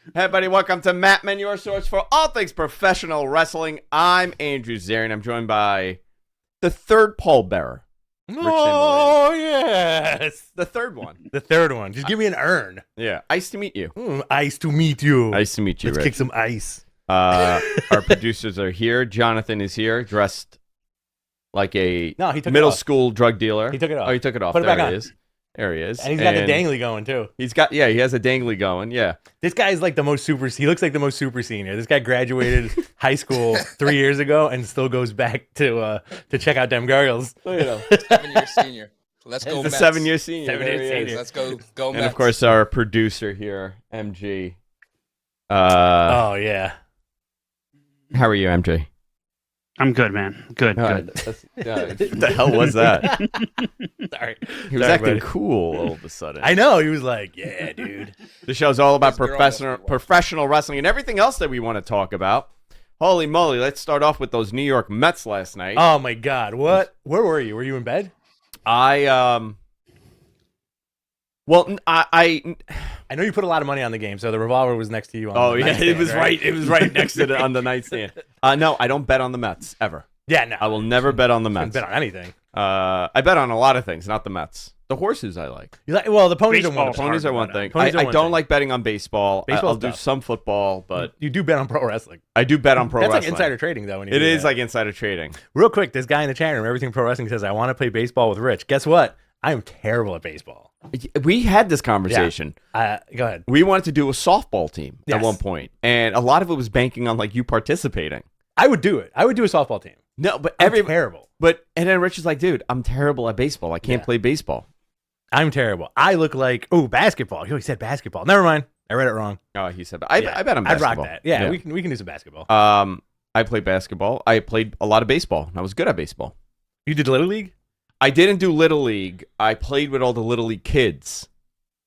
Hey, everybody, welcome to Matt Men, your source for all things professional wrestling. I'm Andrew Zarian. I'm joined by the third pallbearer. Oh, yes. The third one. The third one. Just give me an urn. Yeah. Nice to meet you. Ice to meet you. Nice to meet you, Let's Rich. kick some ice. Our producers are here. Jonathan is here, dressed like a middle school drug dealer. He took it off. Oh, he took it off. Put it there back he on. is. There he is. And he's got the dangly going, too. He has a dangly going, yeah. This guy is like the most super... He looks like the most super senior. This guy graduated high school 3 years ago and still goes back to check out them girls. Look at him. 7-year senior. Let's go, He's a Mets. 7-year senior. 7-year There he senior. is. Let's go And Mets. of course, our producer here, MG. Oh, yeah. How are you, MJ? I'm good, man. Good. What the hell was that? Sorry. He was Sorry, acting buddy. cool all of a sudden. I know. He was like, yeah, dude. The show's all about This girl must be professional wrestling and everything else that we want to talk about. Holy moly, let's start off with those New York Mets last night. Oh, my God. What? Where were you? Were you in bed? I I know you put a lot of money on the game, so the revolver was next to you. On oh the yeah, nightstand, it was right. It was right next to on the nightstand. No, I don't bet on the Mets ever. Yeah, no. I will never bet on the I Mets. bet on anything. I bet on a lot of things, not the Mets. The horses I like. You like, well, the ponies Baseball. are one. Ponies are one thing. Ponies are I one don't thing. like betting on baseball. Baseball's I'll do tough. some football, but You do bet on pro wrestling. I do bet on pro That's wrestling. like insider trading, though. When you It do is that. like insider trading. Real quick, this guy in the chat room, Everything Pro Wrestling, says, I want to play baseball with Rich. Guess what? I am terrible at baseball. We had this conversation. Go ahead. We wanted to do a softball team at Yes. one point, and a lot of it was banking on like you participating. I would do it. I would do a softball team. No, but I'm terrible. and then Rich is like, dude, I'm terrible at baseball. I can't Yeah. play baseball. I'm terrible. I look like, basketball. He said basketball. Never mind. I read it wrong. Oh, he said, I bet on I'd basketball. rock that. Yeah, we can do some basketball. I played basketball. I played a lot of baseball. And I was good at baseball. You did Little League? I didn't do Little League. I played with all the Little League kids.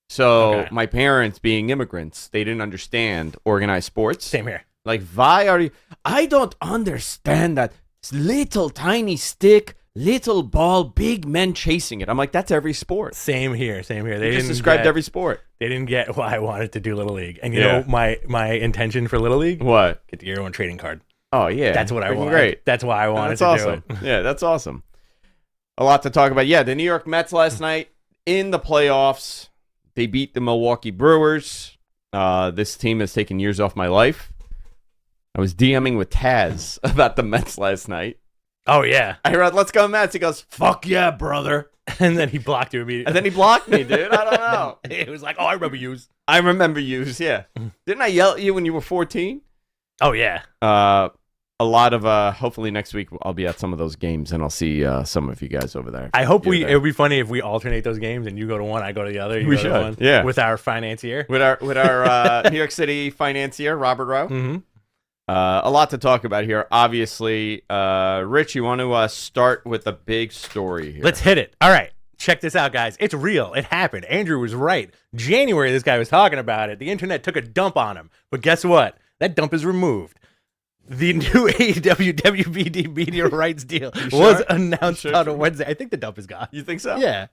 So Okay. my parents, being immigrants, they didn't understand organized sports. Same here. Like, why are you? I don't understand that little tiny stick, little ball, big men chasing it. I'm like, that's every sport. Same here. They You just didn't described get, every sport. They didn't get why I wanted to do Little League. And you Yeah. know my intention for Little League? What? Get your own trading card. Oh yeah, That's what I Freaking want. Great. That's why I wanted That's to awesome. do it. Yeah, that's awesome. A lot to talk about. Yeah, the New York Mets last night in the playoffs. They beat the Milwaukee Brewers. This team has taken years off my life. I was DMing with Taz about the Mets last night. Oh, yeah. I read, "Let's go Mets." He goes, "Fuck yeah, brother." And then he blocked you immediately. And then he blocked me, dude. I don't know. It was like, I remember yous. I remember you. Yeah. Didn't I yell at you when you were 14? Oh, yeah. A lot of hopefully next week I'll be at some of those games and I'll see some of you guys over there. I hope You're it there. would be funny if we alternate those games and you go to one, I go to the other. You We go should, to one, yeah. with our financier. with our New York City financier Robert Rowe. Mm-hmm. A lot to talk about here. Obviously, Rich, you want to start with a big story here? Let's hit it. All right. Check this out, guys. It's real. It happened. Andrew was right. January, this guy was talking about it. The internet took a dump on him. But guess what? That dump is removed. The new AEW WBD media rights deal was announced on a Wednesday. I think the dump is gone. You think so? Yeah.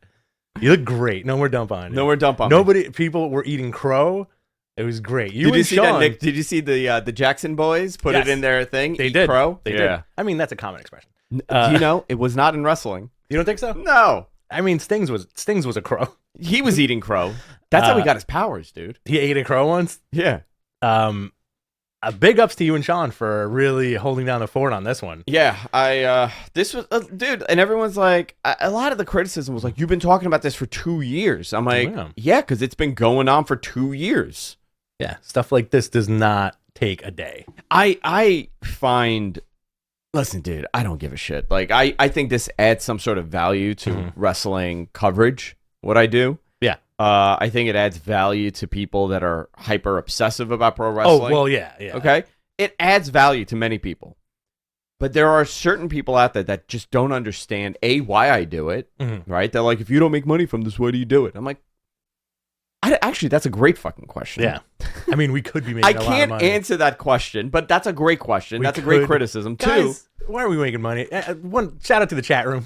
You look great. No more dump on you. No more dump on me. Nobody, people were eating crow. It was great. Did you and see Sean, that, Nick? Did you see the Jackson boys put Yes. it in their thing? They Eat did. crow? They yeah. did. I mean, that's a common expression. You know, it was not in wrestling. You don't think so? No. I mean, Stings was a crow. He was eating crow. That's how he got his powers, dude. He ate a crow once. Yeah. A big ups to you and Sean for really holding down the fort on this one. Yeah, this was, dude, and everyone's like, a lot of the criticism was like, you've been talking about this for 2 years. I'm like, yeah, because it's been going on for 2 years. Yeah, stuff like this does not take a day. I find, listen, dude, I don't give a shit. Like, I think this adds some sort of value to wrestling coverage, what I do. Yeah. I think it adds value to people that are hyper obsessive about pro wrestling. Oh, well, yeah. Okay? It adds value to many people. But there are certain people out there that just don't understand, A, why I do it, right? They're like, if you don't make money from this, why do you do it? I'm like, actually, that's a great fucking question. Yeah. I mean, we could be making I a lot of can't money. answer that question, but that's a great question. We That's a great could. criticism, too. Guys, why are we making money? One shout out to the chat room.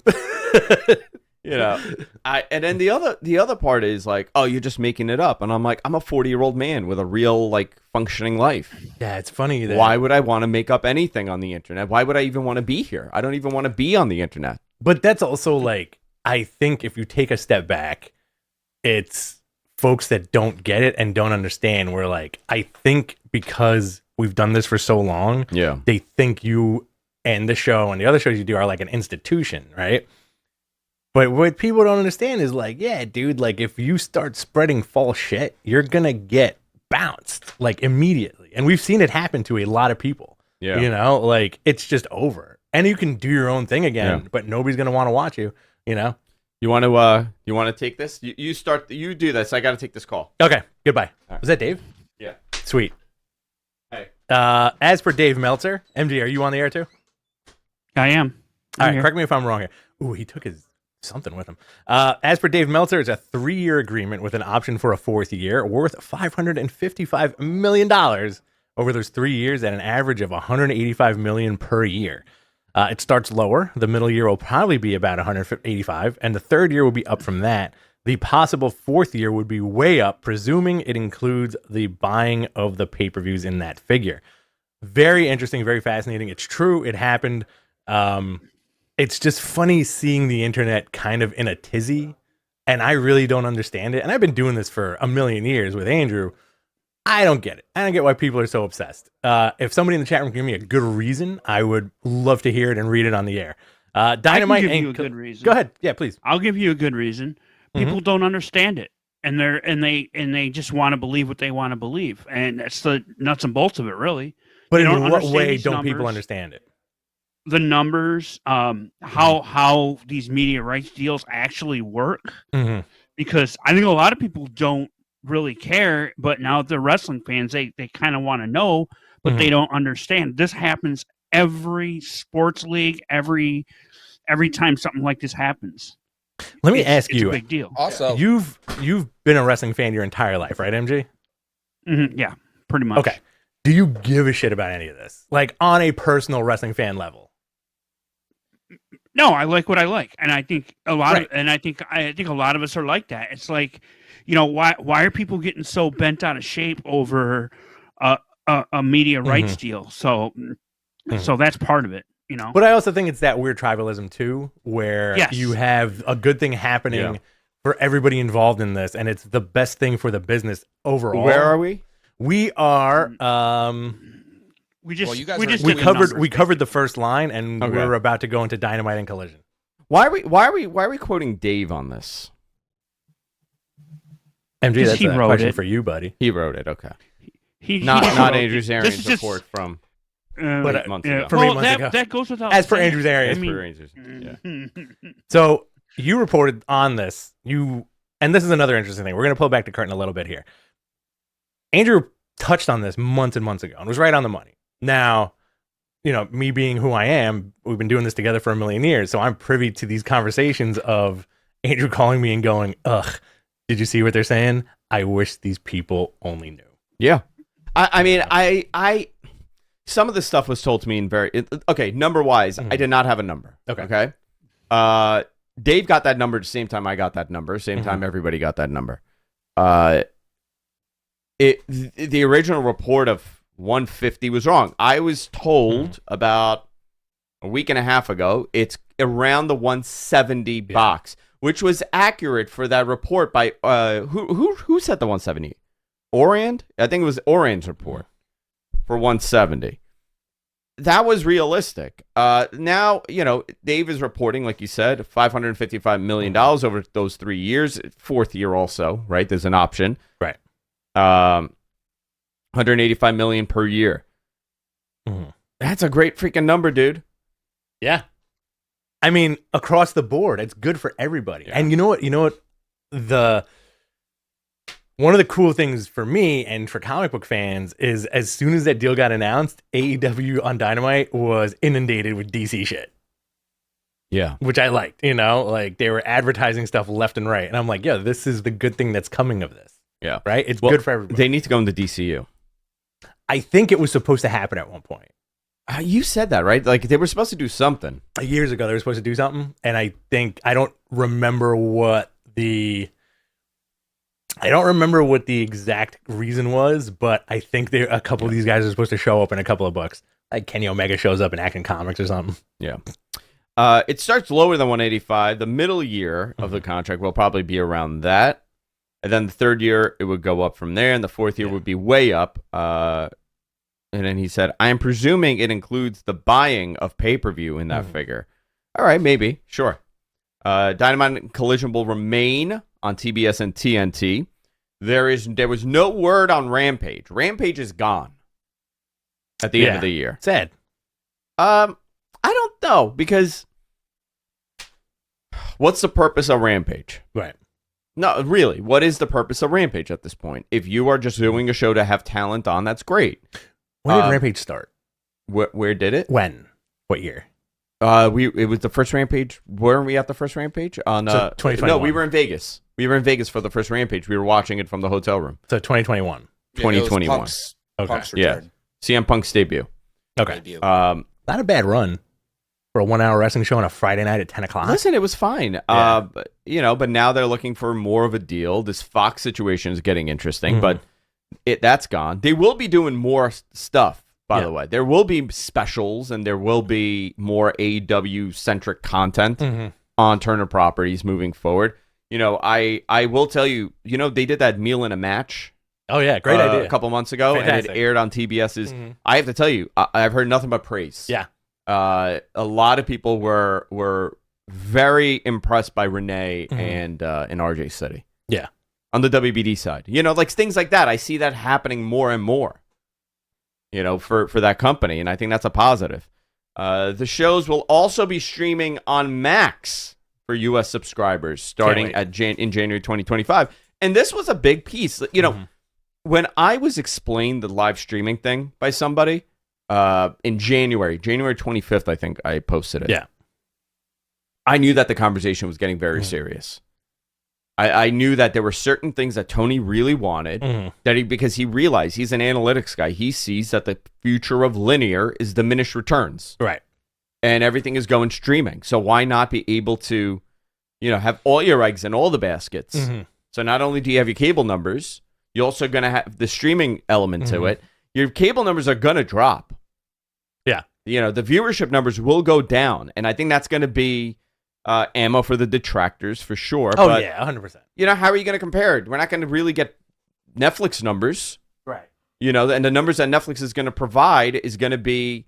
And then the other part is like, oh, you're just making it up, and I'm like, I'm a 40-year-old man with a real like functioning life. Yeah, it's funny that Why would I want to make up anything on the internet? Why would I even want to be here? I don't even want to be on the internet. But that's also like, I think if you take a step back, it's folks that don't get it and don't understand. Where like, I think because we've done this for so long, they think you and the show and the other shows you do are like an institution, right? But what people don't understand is like, yeah, dude, like if you start spreading false shit, you're gonna get bounced like immediately. And we've seen it happen to a lot of people. Yeah. You know, like it's just over. And you can do your own thing again, but nobody's gonna want to watch you, you know? You want to take this? You do this. I got to take this call. Okay, goodbye. Right. Was that Dave? Yeah. Sweet. Hey. As for Dave Meltzer, MG, are you on the air too? I am. All right, correct me if I'm wrong here. Ooh, he took his something with him. As for Dave Meltzer, it's a 3-year agreement with an option for a 4th year worth $555 million over those 3 years at an average of $185 million per year. It starts lower. The middle year will probably be about 185, and the 3rd year will be up from that. The possible 4th year would be way up, presuming it includes the buying of the pay-per-views in that figure. Very interesting, very fascinating. It's true. It happened. It's just funny seeing the internet kind of in a tizzy, and I really don't understand it. And I've been doing this for a million years with Andrew. I don't get it. I don't get why people are so obsessed. If somebody in the chat room can give me a good reason, I would love to hear it and read it on the air. Dynamite. I can give you a good reason. Go ahead. Yeah, please. I'll give you a good reason. People don't understand it, and they just want to believe what they want to believe, and that's the nuts and bolts of it, really. But in what way don't people understand it? The numbers, how these media rights deals actually work, because I think a lot of people don't really care, but now they're wrestling fans, they kind of want to know, but they don't understand. This happens every sports league, every time something like this happens. Let me ask you, it's a big deal. Also, you've been a wrestling fan your entire life, right, MG? Yeah, pretty much. Okay. Do you give a shit about any of this, like on a personal wrestling fan level? No, I like what I like, and I think a lot of us are like that. It's like, why are people getting so bent out of shape over a media rights deal? So that's part of it, But I also think it's that weird tribalism too, where you have a good thing happening for everybody involved in this, and it's the best thing for the business overall. Where are we? We are. We covered the first line, and we're about to go into Dynamite and Collision. Why are we quoting Dave on this? MG, that's a question for you, buddy. He wrote it. Okay. Not Andrew Zarian's report from 8 months ago. From 8 months ago. That goes without As per saying. Andrew Zarian. Yeah. So you reported on this. And this is another interesting thing. We're going to pull back the curtain a little bit here. Andrew touched on this months and months ago and was right on the money. Now, me being who I am, we've been doing this together for a million years, so I'm privy to these conversations of Andrew calling me and going, ugh, did you see what they're saying? I wish these people only knew. Yeah. I mean, I some of this stuff was told to me in number-wise, I did not have a number. Okay? Dave got that number at the same time I got that number, same time everybody got that number. The original report of 150 was wrong. I was told about a week and a half ago it's around the 170 box, which was accurate for that report by who said the 170? Orand? I think it was Orand's report for 170. That was realistic. Now, Dave is reporting, like you said, $555 million over those 3 years, 4th year also, right? There's an option. Right. $185 million per year. That's a great freaking number, dude. Yeah. I mean, across the board, it's good for everybody. Yeah. And you know what? One of the cool things for me and for comic book fans is as soon as that deal got announced, AEW on Dynamite was inundated with DC shit. Yeah. Which I liked, like they were advertising stuff left and right. And I'm like, yeah, this is the good thing that's coming of this. Yeah. Right? It's good for everybody. They need to go into DCU. I think it was supposed to happen at one point. You said that, right? Like, they were supposed to do something. Years ago, they were supposed to do something, and I don't remember what the exact reason was, but I think a couple of these guys are supposed to show up in a couple of books. Like Kenny Omega shows up in Action Comics or something. Yeah. It starts lower than 185. The middle year of the contract will probably be around that. And then the third year, it would go up from there. And the fourth year would be way up. And then he said, I am presuming it includes the buying of pay-per-view in that figure. All right, maybe. Sure. Dynamite and Collision will remain on TBS and TNT. There was no word on Rampage. Rampage is gone at the end of the year. Sad. I don't know, because what's the purpose of Rampage? Right. No, really, what is the purpose of Rampage at this point? If you are just doing a show to have talent on, that's great. When did Rampage start? Where did it? When? What year? It was the first Rampage. Weren't we at the first Rampage? On 2021. No, we were in Vegas. We were in Vegas for the first Rampage. We were watching it from the hotel room. So 2021. 2021. Punk's Okay. return. CM Punk's debut. Okay. Debut. Not a bad run for a 1 hour wrestling show on a Friday night at 10 o'clock. Listen, it was fine. Yeah. But now they're looking for more of a deal. This Fox situation is getting interesting, but that's gone. They will be doing more stuff, by the way. There will be specials, and there will be more AEW-centric content on Turner Properties moving forward. I will tell you, they did that Meal in a Match. Oh, yeah. Great idea. A couple months ago, Fantastic. and it aired on TBS's. I have to tell you, I've heard nothing but praise. Yeah. A lot of people were very impressed by Renee and RJ City. Yeah. On the WBD side. Like things like that. I see that happening more and more, for that company, and I think that's a positive. The shows will also be streaming on Max for U.S. subscribers starting in January 2025. And this was a big piece. When I was explained the live streaming thing by somebody in January 25th, I think I posted it. Yeah. I knew that the conversation was getting very serious. I knew that there were certain things that Tony really wanted because he realized he's an analytics guy. He sees that the future of linear is diminished returns. Right. And everything is going streaming. So why not be able to, have all your eggs in all the baskets? So not only do you have your cable numbers, you're also going to have the streaming element to it. Your cable numbers are going to drop. Yeah. The viewership numbers will go down. And I think that's going to be ammo for the detractors for sure. Oh, but, yeah, 100%. How are you going to compare it? We're not going to really get Netflix numbers. Right. And the numbers that Netflix is going to provide is going to be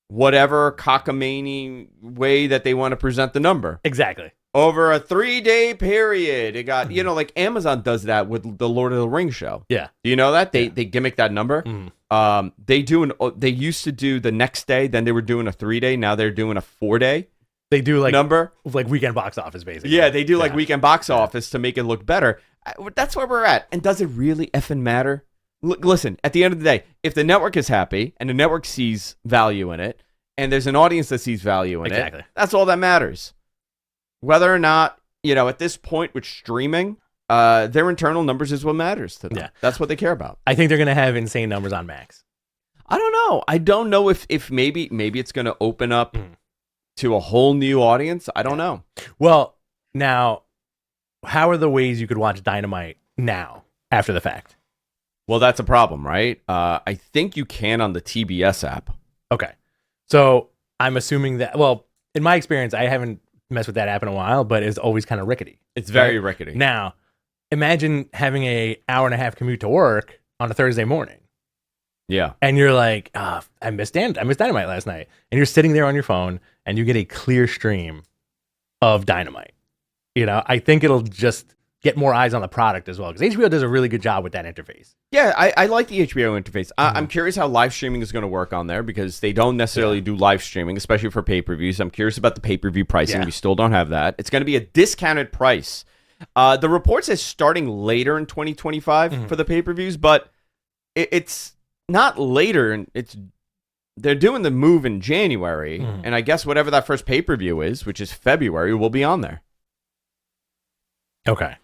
whatever cockamamie way that they want to present the number. Exactly. Over a 3-day period, it got, like Amazon does that with the Lord of the Rings show. Yeah. Do you know that? They gimmick that number. They used to do the next day, then they were doing a 3-day, now they're doing a 4-day. They do number. Like weekend box office, basically. Yeah, they do like weekend box office to make it look better. That's where we're at. And does it really effing matter? Listen, at the end of the day, if the network is happy and the network sees value in it, and there's an audience that sees value in it, that's all that matters. Whether or not, at this point with streaming, their internal numbers is what matters to them. Yeah. That's what they care about. I think they're going to have insane numbers on Max. I don't know. I don't know if maybe it's going to open up to a whole new audience. I don't know. Well, now, how are the ways you could watch Dynamite now after the fact? Well, that's a problem, right? I think you can on the TBS app. Okay. So I'm assuming that, well, in my experience, I haven't messed with that app in a while, but it's always kind of rickety. It's very rickety. Now, imagine having a hour and a half commute to work on a Thursday morning. Yeah. And you're like, I missed Dynamite last night. And you're sitting there on your phone and you get a clear stream of Dynamite. I think it'll just get more eyes on the product as well, because HBO does a really good job with that interface. Yeah, I like the HBO interface. I'm curious how live streaming is going to work on there, because they don't necessarily do live streaming, especially for pay-per-views. I'm curious about the pay-per-view pricing. We still don't have that. It's going to be a discounted price. The report says starting later in 2025 for the pay-per-views, but it's not later. They're doing the move in January, and I guess whatever that first pay-per-view is, which is February, will be on there. Okay.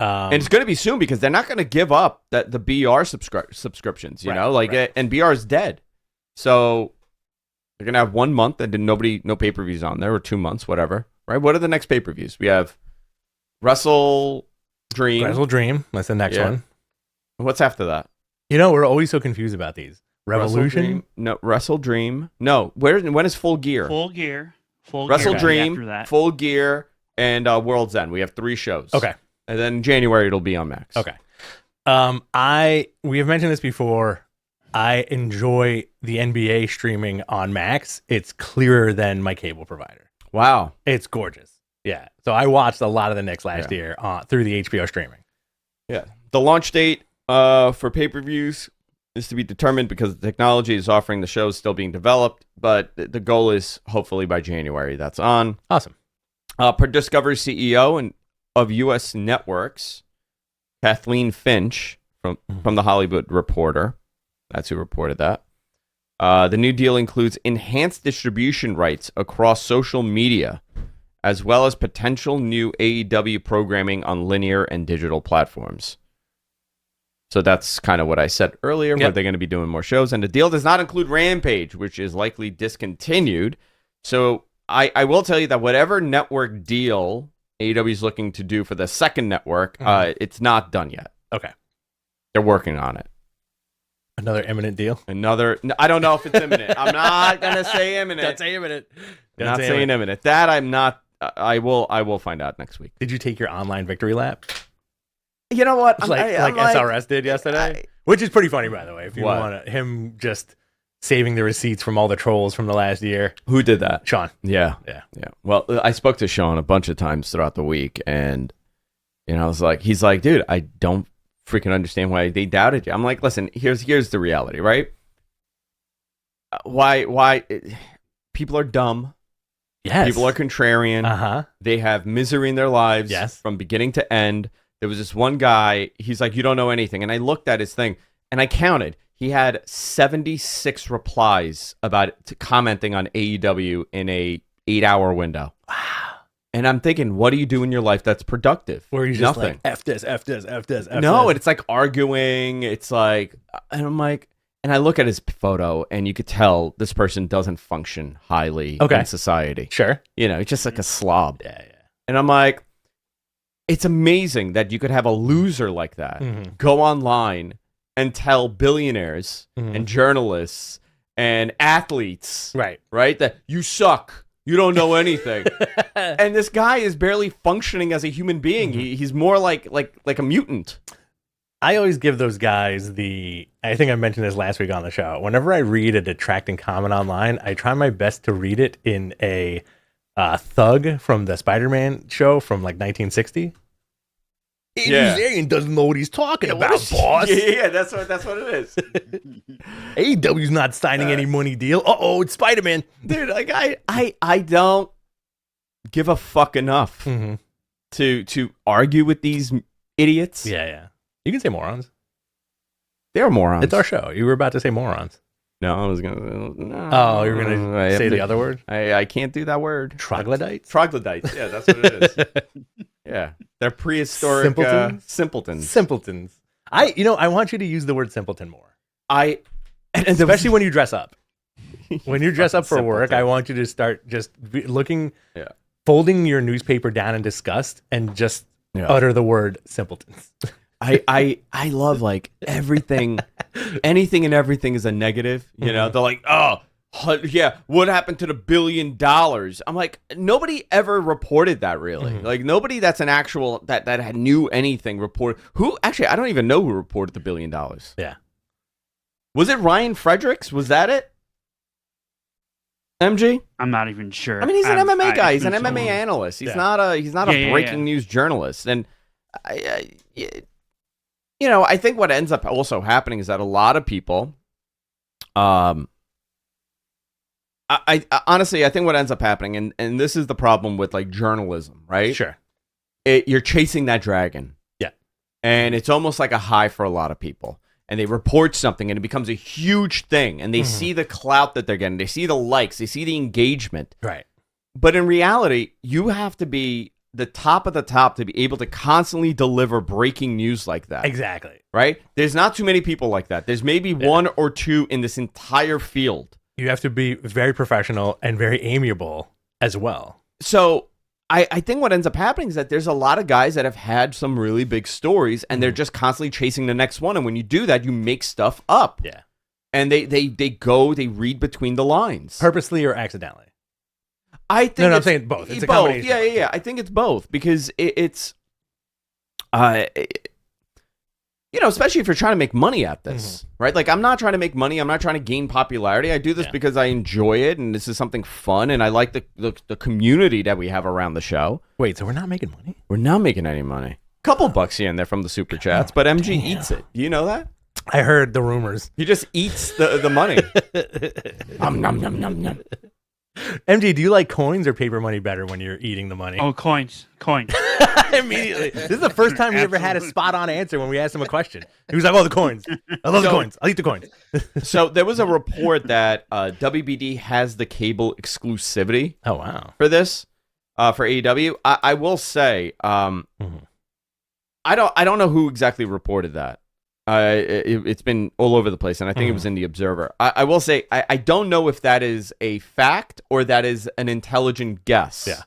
And it's going to be soon, because they're not going to give up the BR subscriptions, you know, and BR is dead. So they're gonna have 1 month and then no pay-per-views on there, or 2 months, whatever. Right? What are the next pay-per-views? We have Wrestle Dream. That's the next one. What's after that? We're always so confused about these. Revolution? No, Wrestle Dream. No, when is Full Gear? Full Gear. Wrestle Gear Dream, after that. Full Gear, and World's End. We have 3 shows. Okay. And then in January it'll be on Max. Okay. We have mentioned this before. I enjoy the NBA streaming on Max. It's clearer than my cable provider. Wow. It's gorgeous. Yeah. So I watched a lot of the Knicks last year through the HBO streaming. Yeah. The launch date for pay-per-views is to be determined because the technology is offering the shows still being developed, but the goal is hopefully by January that's on. Awesome. Per Discovery CEO of U.S. Networks, Kathleen Finch from the Hollywood Reporter, that's who reported that. The new deal includes enhanced distribution rights across social media, as well as potential new AEW programming on linear and digital platforms. So that's kind of what I said earlier, where they're going to be doing more shows. And the deal does not include Rampage, which is likely discontinued. So I will tell you that whatever network deal AEW is looking to do for the second network, it's not done yet. Okay. They're working on it. Another imminent deal? I don't know if it's imminent. I'm not going to say imminent. Don't say imminent. Not saying imminent. That I'm not. I will find out next week. Did you take your online victory lap? You know what? Like SRS did yesterday? Which is pretty funny, by the way. If you want him just saving the receipts from all the trolls from the last year. Who did that? Sean. Yeah. Well, I spoke to Sean a bunch of times throughout the week, and I was like, he's like, dude, I don't freaking understand why they doubted you. I'm like, listen, here's the reality, right? Why people are dumb. Yes. People are contrarian. Uh-huh. They have misery in their lives from beginning to end. There was this one guy, he's like, you don't know anything. And I looked at his thing and I counted. He had 76 replies commenting on AEW in a 8-hour window. Wow. And I'm thinking, what do you do in your life that's productive? Or you just nothing. Like, F this, F this, F this, F No, this. and it's like arguing. It's like, and I'm like, and I look at his photo and you could tell this person doesn't function highly in society. Sure. It's just like a slob. Yeah. And I'm like, it's amazing that you could have a loser like that go online and tell billionaires and journalists and athletes, right, that you suck, you don't know anything, and this guy is barely functioning as a human being. He's more like a mutant. I always give those guys I think I mentioned this last week on the show. Whenever I read a detracting comment online, I try my best to read it in a thug from the Spider-Man show from like 1960. Alien doesn't know what he's talking about, boss. Yeah, that's what it is. AEW's not signing any money deal. It's Spider-Man. Dude, like I don't give a fuck enough to argue with these idiots. Yeah. You can say morons. They're morons. It's our show. You were about to say morons. No, I was gonna. No, oh, you're gonna say the other word? I can't do that word. Troglodytes. Troglodytes. Yeah, that's what it is. Yeah, they're prehistoric simpletons. I want you to use the word simpleton more. Especially when you dress up. When you dress up for work, I want you to start just looking, folding your newspaper down in disgust, and just utter the word simpletons. I love like everything, anything and everything is a negative. They're like, oh yeah, what happened to the $1 billion? I'm like, nobody ever reported that really. Like nobody that's an actual that knew anything reported. Who actually? I don't even know who reported the $1 billion. Yeah, was it Ryan Fredericks? Was that it? MG? I'm not even sure. I mean, he's an MMA guy. He's an MMA analyst. He's not a breaking news journalist. And I think what ends up also happening is that a lot of people, I honestly, I think what ends up happening, and this is the problem with like journalism, right? Sure. You're chasing that dragon. Yeah. And it's almost like a high for a lot of people. And they report something and it becomes a huge thing. And they see the clout that they're getting. They see the likes. They see the engagement. Right. But in reality, you have to be the top of the top to be able to constantly deliver breaking news like that. Exactly. Right? There's not too many people like that. There's maybe one or two in this entire field. You have to be very professional and very amiable as well. So I think what ends up happening is that there's a lot of guys that have had some really big stories and they're just constantly chasing the next one. And when you do that, you make stuff up. Yeah. And they read between the lines. Purposely or accidentally? I think I'm saying both. It's a combination. Yeah. I think it's both because it's, especially if you're trying to make money at this, right? Like, I'm not trying to make money. I'm not trying to gain popularity. I do this because I enjoy it, and this is something fun, and I like the community that we have around the show. Wait, so we're not making money? We're not making any money. Couple bucks here and there from the super chats, but MG eats it. Do you know that? I heard the rumors. He just eats the money. Nom, nom, nom, nom, nom. MG, do you like coins or paper money better when you're eating the money? Oh, coins. Immediately. This is the first time we ever had a spot on answer when we asked him a question. He was like, "Oh, the coins. I love the coins. I'll eat the coins." So there was a report that WBD has the cable exclusivity. Oh wow. For this, for AEW, I will say, I don't know who exactly reported that. It's been all over the place, and I think it was in the Observer. I will say, I don't know if that is a fact or that is an intelligent guess. Yeah.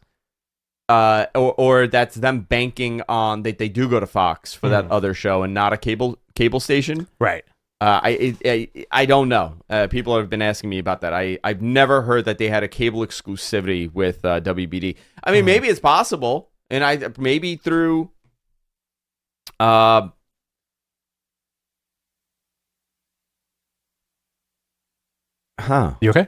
Or that's them banking on that they do go to Fox for that other show and not a cable station. Right. I don't know. People have been asking me about that. I've never heard that they had a cable exclusivity with WBD. I mean, maybe it's possible, and maybe through. You okay?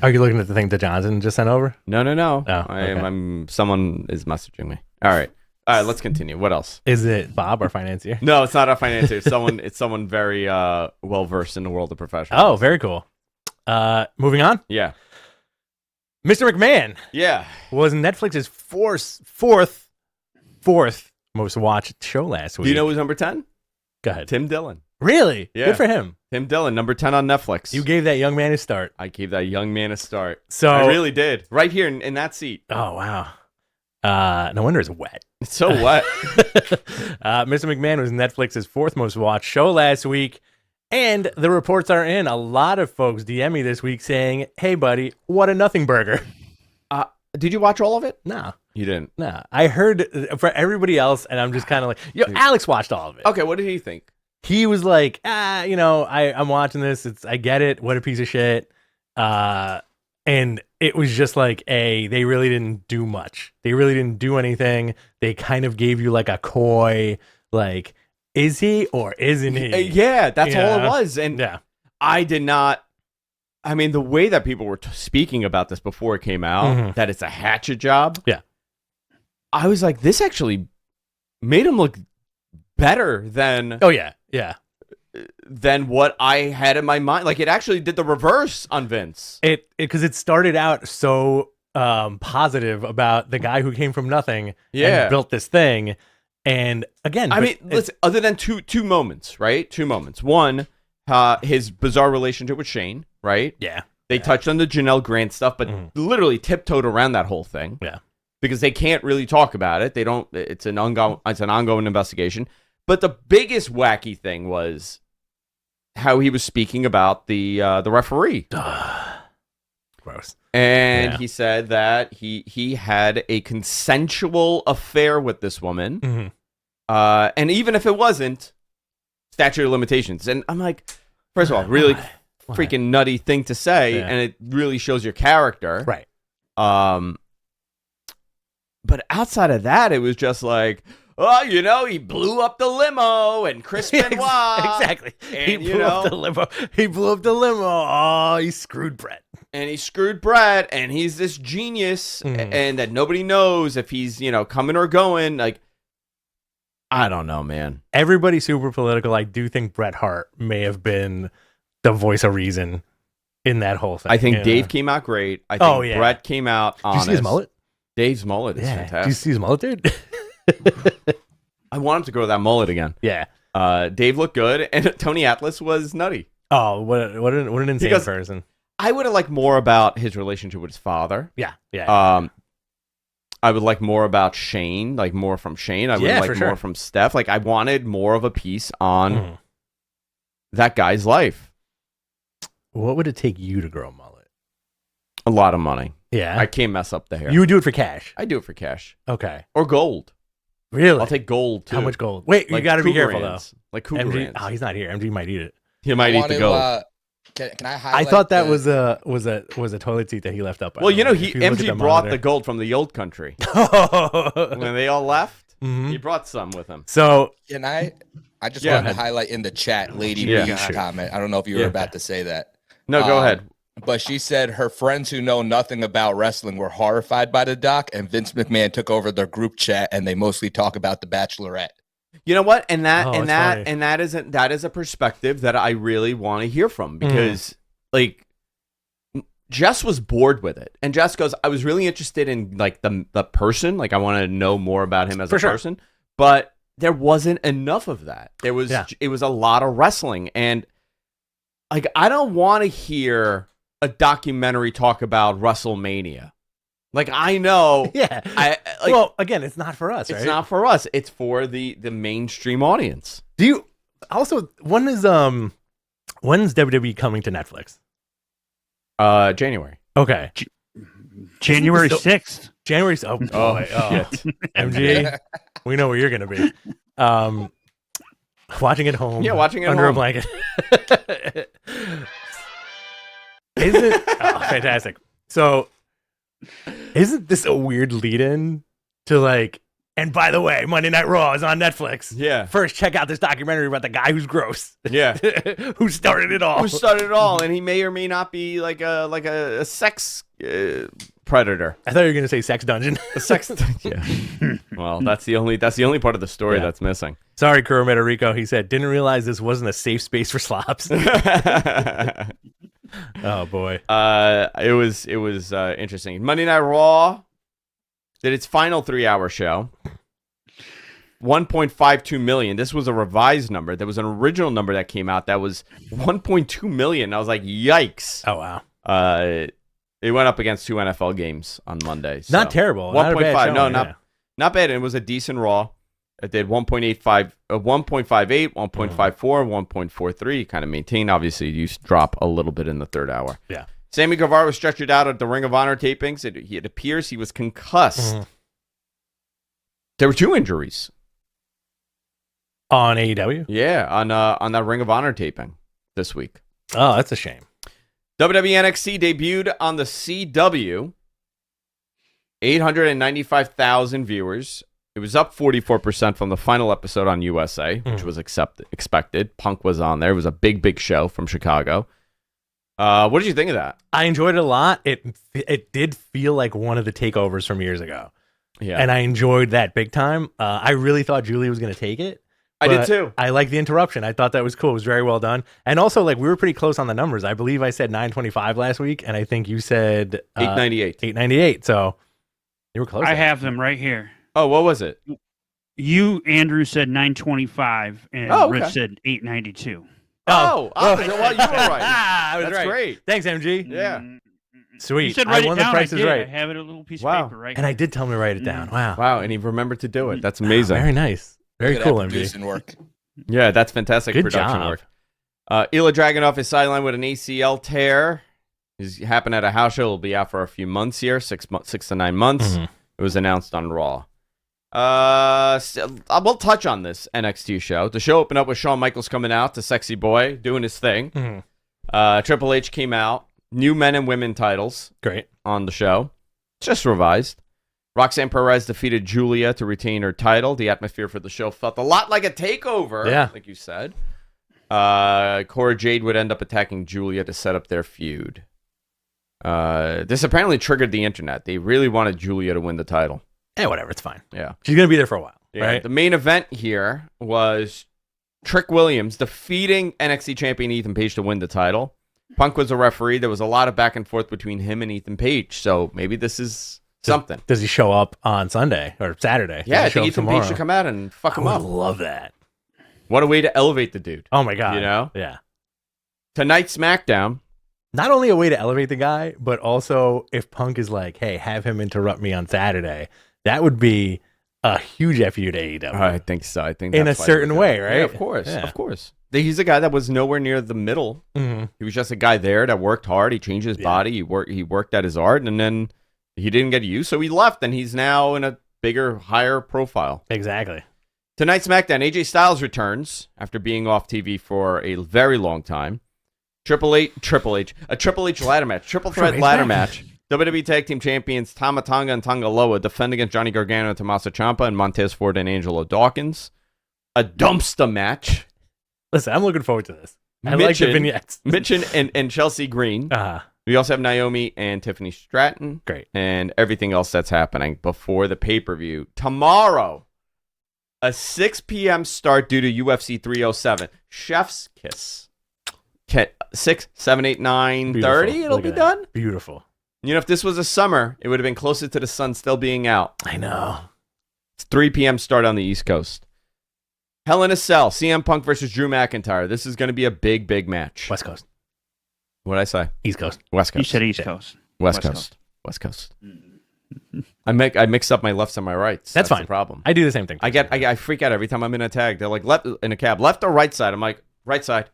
Are you looking at the thing that Johnson just sent over? No. Oh, okay. I'm. Someone is messaging me. All right. Let's continue. What else? Is it Bob, our financier? No, it's not a financier. It's someone very well versed in the world of professionals. Oh, very cool. Moving on. Yeah. Mr. McMahon. Yeah. Was Netflix's fourth most watched show last week. Do you know who's number 10? Go ahead. Tim Dillon. Really? Yeah. Good for him. Tim Dillon, number 10 on Netflix. You gave that young man his start. I gave that young man a start. So I really did. Right here in that seat. Oh, wow. No wonder it's wet. It's so wet. Mr. McMahon was Netflix's fourth most watched show last week. And the reports are in. A lot of folks DM me this week saying, "Hey, buddy, what a nothing burger." Did you watch all of it? No. You didn't? No. I heard for everybody else, and I'm just kind of like, Alex watched all of it. Okay, what did he think? He was like, I'm watching this. I get it. What a piece of shit. And it was just like, they really didn't do much. They really didn't do anything. They kind of gave you like a coy, like, is he or isn't he? Yeah, that's all it was. And yeah. I did not. I mean, the way that people were speaking about this before it came out, that it's a hatchet job. Yeah. I was like, this actually made him look better than. Oh, yeah. Yeah. Than what I had in my mind. Like, it actually did the reverse on Vince. Because it started out so positive about the guy who came from nothing and built this thing. And again, I mean, listen, other than two moments, right? 2 moments. One, his bizarre relationship with Shane, right? Yeah. They touched on the Janelle Grant stuff, but literally tiptoed around that whole thing. Yeah. Because they can't really talk about it. They don't. It's an ongoing investigation. But the biggest wacky thing was how he was speaking about the referee. Gross. And he said that he had a consensual affair with this woman. And even if it wasn't, statute of limitations. And I'm like, first of all, really freaking nutty thing to say, and it really shows your character. Right. But outside of that, it was just like, oh, he blew up the limo and Chris Benoit. Exactly. And, He blew up the limo. He blew up the limo. Oh, he screwed Brett. And he screwed Brett, and he's this genius, and that nobody knows if he's, coming or going. Like, I don't know, man. Everybody's super political. I do think Bret Hart may have been the voice of reason in that whole thing. I think Dave came out great. I think Bret came out honest. Did you see his mullet? Dave's mullet is fantastic. Did you see his mullet, dude? I want him to grow that mullet again. Yeah. Dave looked good, and Tony Atlas was nutty. Oh, what an insane person. I would have liked more about his relationship with his father. Yeah. I would like more about Shane, like more from Shane. I would Yeah, like for more sure. from Steph. Like I wanted more of a piece on that guy's life. What would it take you to grow a mullet? A lot of money. Yeah. I can't mess up the hair. You would do it for cash. I do it for cash Okay. or gold. Really? I'll take gold too. How much gold? Wait, you Like got to be Cougar careful, Rands. Like Cougar though. MG, Rands. oh, he's not here. MG might eat it. He might eat the gold. Can I I highlight? thought that the- was a toilet seat that he left up. by Well, the you know, way. he If you look at MG the brought the monitor. gold from the old country. Mhm. When they all left, he brought some with him. So Can I? I just Yeah. wanted to highlight in the chat, Lady Yeah. B's comment. I don't know if you were Yeah. about to say that, No, go ahead. but she said her friends who know nothing about wrestling were horrified by the doc, and Vince McMahon took over their group chat, and they mostly talk about the Bachelorette. You know what? And Oh, that's funny. that is a perspective that I really want to hear from because like Jess was bored with it. And Jess goes, I was really interested in like the person. Like I want to know more about him as For a sure. person. But there wasn't enough of that. It was Yeah. a lot of wrestling. And like I don't want to hear a documentary talk about WrestleMania. Like I know yeah. Well, again, it's not for us, right? it's not for us. It's for the mainstream audience. Do you also when's WWE coming to Netflix? January. Okay. January So- 6th. January. Oh, boy. shit. MG, we know where you're gonna be. Watching it home. Yeah, watching it under home. a blanket. Isn't fantastic? So, isn't this a weird lead-in to like? And by the way, Monday Night Raw is on Netflix. Yeah. First, check out this documentary about the guy who's gross, Yeah. who started it all. Who started it all, and he may or may not be like a sex predator. I thought you were gonna say sex dungeon. A sex. Yeah. Well, that's the only part of the story Yeah. that's missing. Sorry, Kurometa Rico. He said, didn't realize this wasn't a safe space for slops. Oh boy. It was interesting. Monday Night Raw did its final 3-hour show. 1.52 million. This was a revised number. There was an original number that came out that was 1.2 million. I was like, yikes. Oh wow. It went up against 2 NFL games on Monday. So. Not terrible. Not a bad 1.5. No, showing, yeah. not bad. It was a decent Raw. It did 1.85, 1.58, 1.54, 1.43. Kind of maintained. Obviously, you drop a little bit in the third hour. Yeah. Sammy Guevara was stretchered out at the Ring of Honor tapings. It appears he was concussed. There were 2 injuries. On AEW? Yeah, on that Ring of Honor taping this week. Oh, that's a shame. WWE NXT debuted on the CW. 895,000 viewers. It was up 44% from the final episode on USA, which was expected. Punk was on there. It was a big show from Chicago. What did you think of that? I enjoyed it a lot. It did feel like one of the takeovers from years ago. Yeah, And I enjoyed that big time. I really thought Julia was going to take it. I did but too. I like the interruption. I thought that was cool. It was very well done. And also, like, we were pretty close on the numbers. I believe I said 925 last week, and I think you said 898. 898. So you were close. I there. have them right here. Oh, what was it? You, Andrew, said 925, and Oh, okay. Rich said 892. Well, you were right. I was That's right. great. Thanks, MG. Yeah. Sweet. You said I write won it down. the Price I is did. Right. I have it on a little piece Wow. of paper right And I here. did tell him to write it down. Wow. Wow, and he remembered to do it. That's amazing. Very nice. Very Good cool, at MG. producing work. Yeah, that's fantastic Good production job. work. Ilya Dragunov is sidelined with an ACL tear. He's happened at a house show. He'll be out for a few months here, 6 to 9 months. Mhm. It was announced on Raw. We'll touch on this NXT show. The show opened up with Shawn Michaels coming out, the sexy boy, doing his thing. Mhm. Triple H came out. New men and women titles Great. on the show. Just revised. Roxanne Perez defeated Julia to retain her title. The atmosphere for the show felt a lot like a takeover, Yeah. like you said. Cora Jade would end up attacking Julia to set up their feud. This apparently triggered the internet. They really wanted Julia to win the title. Yeah, whatever. It's fine. Yeah. She's going to be there for a while. Yeah. Right? The main event here was Trick Williams defeating NXT champion Ethan Page to win the title. Punk was a referee. There was a lot of back and forth between him and Ethan Page. So maybe this is something. Does he show up on Sunday or Saturday? Yeah, I Does he show think up Ethan tomorrow? Page should come out and fuck I him would up. love that. What a way to elevate the dude. Oh my God. You know? Yeah. Tonight's SmackDown. Not only a way to elevate the guy, but also if Punk is like, hey, have him interrupt me on Saturday, That would be a huge FU to AEW. I think so. I think In that's a why they certain would do way, it. right? Yeah, of course. Yeah. Of course. He's a guy that was nowhere near the middle. Mhm. He was just a guy there that worked hard. He changed his body. He worked at his art, and then he didn't get used, so he left, and he's now in a bigger, higher profile. Exactly. Tonight's SmackDown, AJ Styles returns after being off TV for a very long time. A Triple H ladder match, triple threat H ladder back. match. WWE Tag Team Champions Tama Tonga and Tonga Loa defend against Johnny Gargano, Tommaso Ciampa, and Montez Ford and Angelo Dawkins. A dumpster match. Listen, I'm looking forward to this. I like the vignettes. Mitchin and Chelsea Green. We also have Naomi and Tiffany Stratton. Great. And everything else that's happening before the pay-per-view. Tomorrow, a 6 p.m. start due to UFC 307. Chef's kiss. 6, 7, 8, 9, Beautiful. 30, it'll Look be at that. done. Beautiful. You know, if this was a summer, it would have been closer to the sun still being out. I know. It's 3 p.m. start on the East Coast. Hell in a Cell, CM Punk versus Drew McIntyre. This is going to be a big, big match. West Coast. What'd I say? East Coast. West Coast. You said East Coast. West Coast. West Coast. I mix up my lefts and my rights. That's fine. the problem. I do the same thing. I freak out every time I'm in a tag. They're like left in a cab, left or right side. I'm like right side.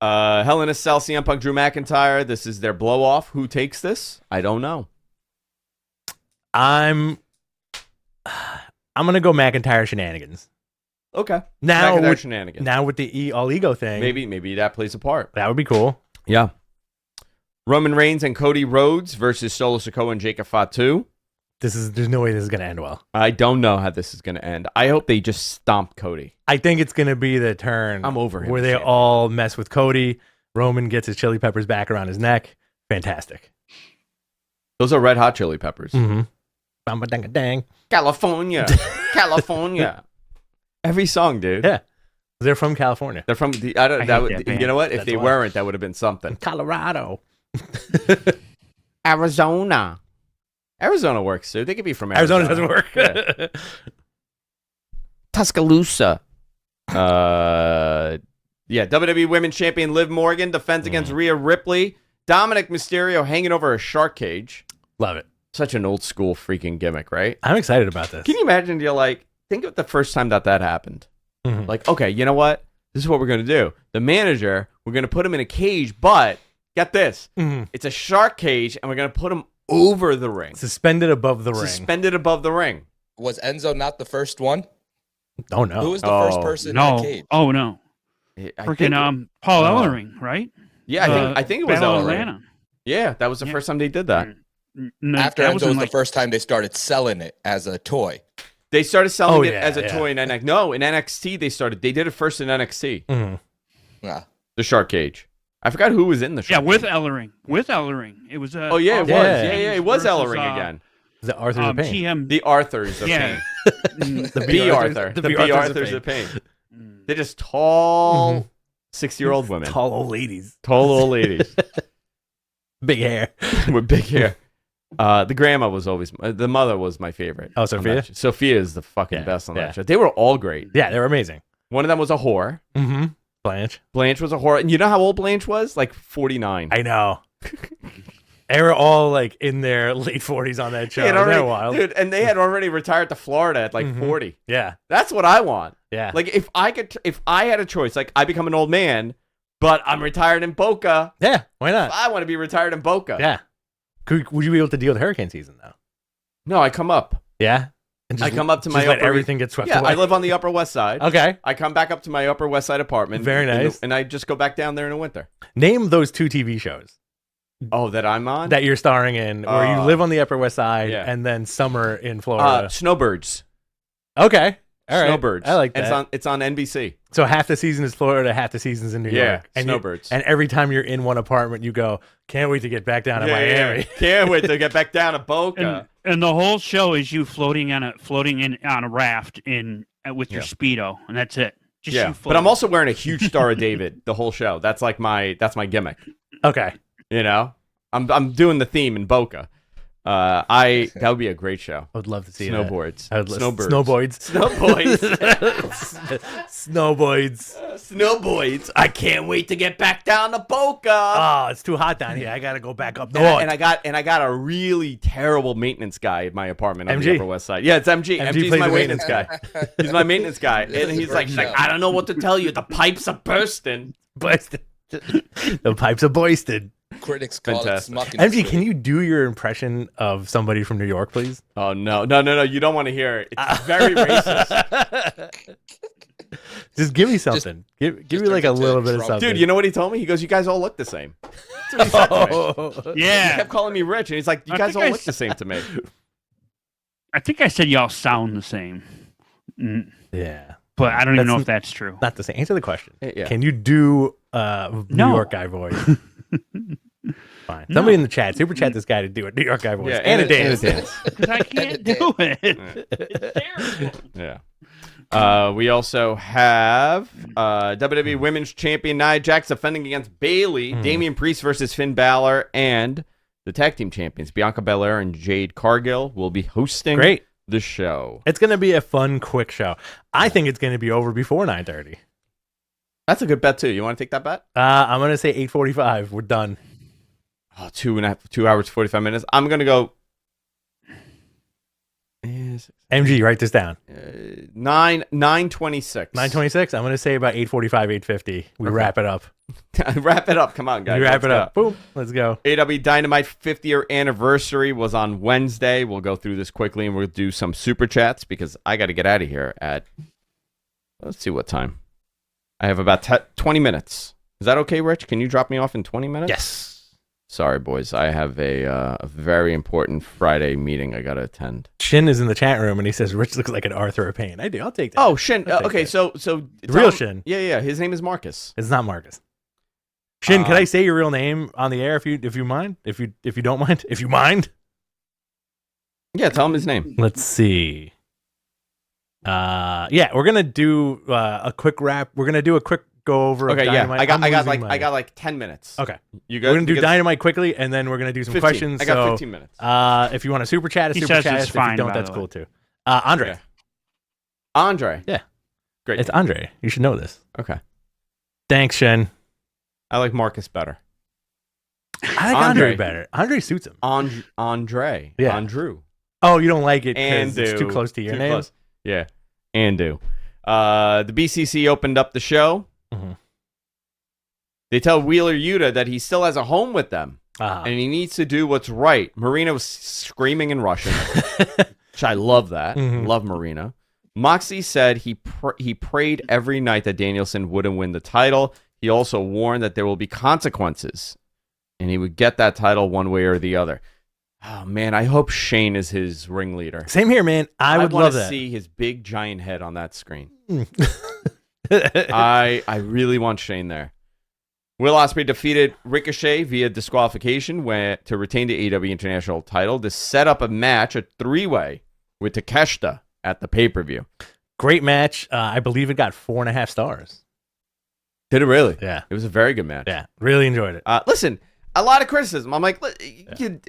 Hell in a Cell, CM Punk, Drew McIntyre. This is their blow off. Who takes this? I don't know. I'm gonna go McIntyre shenanigans. Okay. Now McIntyre with, shenanigans. now with the all ego thing, Maybe that plays a part. that would be cool. Yeah. Roman Reigns and Cody Rhodes versus Solo Sikoa and Jacob Fatu. There's no way this is gonna end well. I don't know how this is going to end. I hope they just stomp Cody. I think it's gonna be the turn. I'm over him, where they champion. all mess with Cody. Roman gets his chili peppers back around his neck. Fantastic. Those are red hot chili peppers. Mm-hmm. Bam-ba-dang-a-dang. California. California. Every song, dude. Yeah, they're from California, They're from the. I don't. I That hate would, that band. you know what? If That's they why. weren't, that would have been something. Colorado. Arizona. Arizona works, dude. They could be from Arizona. Arizona doesn't work. Yeah. Tuscaloosa. Yeah. WWE Women's Champion Liv Morgan defends against Rhea Ripley. Dominic Mysterio hanging over a shark cage. Love it. Such an old school freaking gimmick, right? I'm excited about this. Can you imagine? You're like, think of the first time that happened. Mhm. Like, okay, you know what? This is what we're going to do. The manager, we're going to put him in a cage, but get this. Mhm. It's a shark cage, and we're going to put him over the ring. Suspended above the ring. Suspended above the ring. Was Enzo not the first one? Oh no. Who was the first Oh, person in No. the cage? Oh no. I Freaking think- Paul Ellering, right? Yeah, I think it was Battle of Ellering. Atlanta. Yeah, that was the Yeah. first time they did that. No, After that Enzo was wasn't the like first time they started selling it as a toy. They started selling Oh, it yeah, as a yeah. toy in NXT. No, in NXT they did it first in NXT. Mhm. Ah. The shark cage. I forgot who was in the yeah, shark with cage. Ellering. With Ellering. It was Oh yeah, it was. Yeah. Yeah, it was versus, Ellering again. Is it Arthur's of Pain? TM. The Arthurs of Yeah. Pain. The B. Arthurs- Arthur. the The B. B. Arthurs of Arthurs of Pain. Pain. They're just tall 60-year-old women. Tall old ladies. Tall old ladies Big hair. with big hair. The grandma was always the mother was my favorite. Oh, on Sophia? that show. Sophia is the fucking Yeah, best on yeah. that show. They were all great. Yeah, they're amazing. One of them was a whore. Mm-hmm. Blanche. Blanche was a whore. And you know how old Blanche was? Like 49. I know. They were all like in their late 40s on that show. They had Isn't that already, wild? dude, and they had already retired to Florida at like Mhm. 40. Yeah. That's what I want. Yeah. Like if I had a choice, like I become an old man, but I'm retired in Boca. Yeah. Why not? I want to be retired in Boca. Yeah. Would you be able to deal with hurricane season though? No, I come up. Yeah. And I come up to just my let upper. everything get swept Yeah, away. I live on the Upper West Side. Okay. I come back up to my Upper West Side apartment. Very nice. And I just go back down there in the winter. Name those 2 TV shows Oh, that I'm on? that you're starring in where you live on the Upper West Side yeah. and then summer in Florida. Snowbirds. Okay. All right. Snowbirds. I like And that. It's on NBC. So half the season is Florida, half the season's in New Yeah, York. And Snowbirds. And every time you're in one apartment, you go, can't wait to get back down to Miami. Can't wait to get back down to Boca. And the whole show is you floating in on a raft with your Speedo, and that's it. Just Yeah, you but I'm floating. also wearing a huge Star of David the whole show. That's my gimmick. Okay. You know, I'm doing the theme in Boca. That would be a great show. I would love to see Snowboards. that. Snowboards. Snowboards. Snowboards. Snowboards. I can't wait to get back down to Boca. Oh, it's too hot down here. I gotta go back up north. And I got a really terrible maintenance guy at my apartment on the MG? Upper West Side. Yeah, it's MG. MG MG's plays my the maintenance guy. He's my maintenance guy. And he's like, I don't know what to tell you. The pipes are bursting. The pipes are boisted. Critics call Fantastic. it smucking. MG, can you do your impression of somebody from New York, please? Oh, no. You don't want to hear it. It's very racist. Just give me something. Give me like a little bit of something. Dude, you know what he told me? He goes, you guys all look the same. That's what he said to me. He Yeah. kept calling me rich, and he's like, you I guys think all I look the same to me. I think I said y'all sound the same. Yeah. But I don't even know if that's true. Not the same. Answer the question. Yeah. Can you do New No. York guy voice? Fine. Somebody in the chat, super chat this guy to do a New York guy voice. Yeah, and a dance. Because I can't do it. It's terrible. Yeah. We also have WWE Women's Champion Nia Jax defending against Bayley, Damian Priest versus Finn Balor, and the tag team champions Bianca Belair and Jade Cargill will be hosting the show. It's going to be a fun, quick show. I think it's going to be over before 9:30. That's a good bet too. You want to take that bet? I'm going to say 8:45. We're done. Oh, 2 hours, 45 minutes. I'm going to go. MG, write this down. 9:26. 9:26. I'm going to say about 8:45, 8:50. We wrap it up. Wrap it up. Come on, guys. We wrap Let's it up. go. Boom. Let's go. AEW Dynamite 50th anniversary was on Wednesday. We'll go through this quickly and we'll do some super chats because I got to get out of here at, let's see what time. I have about 20 minutes. Is that okay, Rich? Can you drop me off in 20 minutes? Yes. Sorry, boys. I have a very important Friday meeting I got to attend. Shin is in the chat room and he says, Rich looks like an Arthur of Pain. I do. I'll take that. Oh, Shin. I'll take Okay, that. so Real Shin. Yeah. His name is Marcus. It's not Marcus. Shin, can I say your real name on the air if you mind? If you don't mind? If you mind? Yeah, tell him his name. Let's see. Yeah, we're gonna do a quick wrap. We're gonna do a quick go over. Okay, of yeah. Dynamite. I got like 10 minutes. Okay. You good? We're gonna do Because- Dynamite quickly, and then we're gonna do some 15. questions. I got so, 15 minutes. If you want to super chat, He super says chat. it's If you fine, don't, by that's the cool way. too. Andre. Yeah. Andre. Yeah. Great. It's Andre. You should know this. Okay. Thanks, Shin. I like Marcus better. I like Andre better. Andre suits him. Andre. Yeah. Andrew. Oh, you don't like it because it's too close to your name? Close. Yeah. Andu. The BCC opened up the show. Mhm. They tell Wheeler Yuta that he still has a home with them. Uh-huh. And he needs to do what's right. Marina was screaming in Russian, which I love that. Mhm. Love Marina. Moxie said he prayed every night that Danielson wouldn't win the title. He also warned that there will be consequences, and he would get that title one way or the other. Oh, man, I hope Shane is his ringleader. Same here, man. I would want love to that. see his big, giant head on that screen. I really want Shane there. Will Osprey defeated Ricochet via disqualification to retain the AEW International title to set up a match, a three-way, with Takeshita at the pay-per-view. Great match. I believe it got 4.5 stars. Did it really? Yeah. It was a very good match. Yeah. Really enjoyed it. Listen, a lot of criticism. I'm like,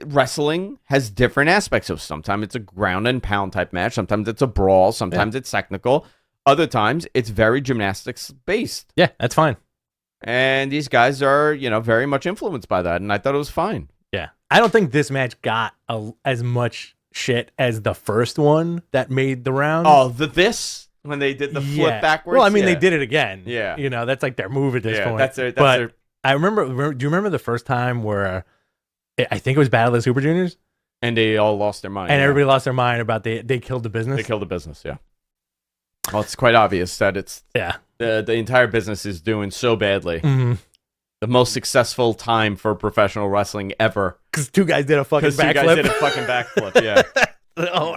wrestling has different aspects. So sometimes it's a ground and pound type match. Sometimes it's a brawl. Sometimes it's technical. Other times it's very gymnastics based. Yeah, that's fine. And these guys are, very much influenced by that. And I thought it was fine. Yeah. I don't think this match got as much shit as the first one that made the round. Oh, when they did the flip backwards? Well, I mean, they did it again. Yeah. That's like their move at this point. That's their I remember, do you remember the first time where I think it was Battle of the Super Juniors? And they all lost their mind. And everybody lost their mind about they killed the business? They killed the business, yeah. Well, it's quite obvious that it's the entire business is doing so badly. Mm-hmm. The most successful time for professional wrestling ever. Because two guys did a fucking backflip. Two guys did a fucking backflip, yeah.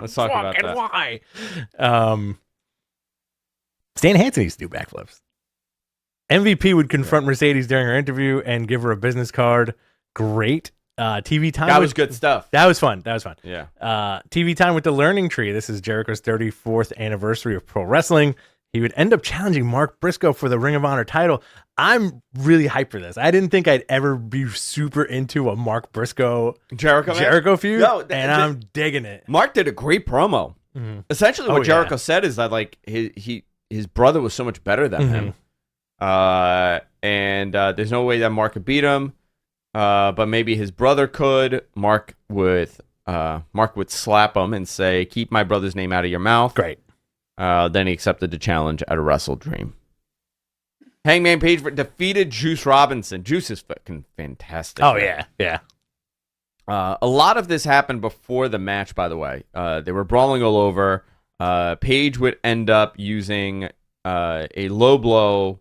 Let's talk about that. Why? Stan Hansen used to do backflips. MVP would confront Mercedes during her interview and give her a business card. Great. TV time. That was good stuff. That was fun. Yeah. TV time with the Learning Tree. This is Jericho's 34th anniversary of pro wrestling. he would end up challenging Mark Briscoe for the Ring of Honor title. I'm really hyped for this. I didn't think I'd ever be super into a Mark Briscoe Jericho feud, and I'm digging it. Mark did a great promo. Essentially, what Jericho said is that like his brother was so much better than him, and there's no way that Mark could beat him, but maybe his brother could. Mark would slap him and say, "Keep my brother's name out of your mouth." Great. Then he accepted the challenge at a Wrestle Dream. Hangman Page defeated Juice Robinson. Juice is fucking fantastic. Oh, yeah. A lot of this happened before the match, by the way. They were brawling all over. Page would end up using a low blow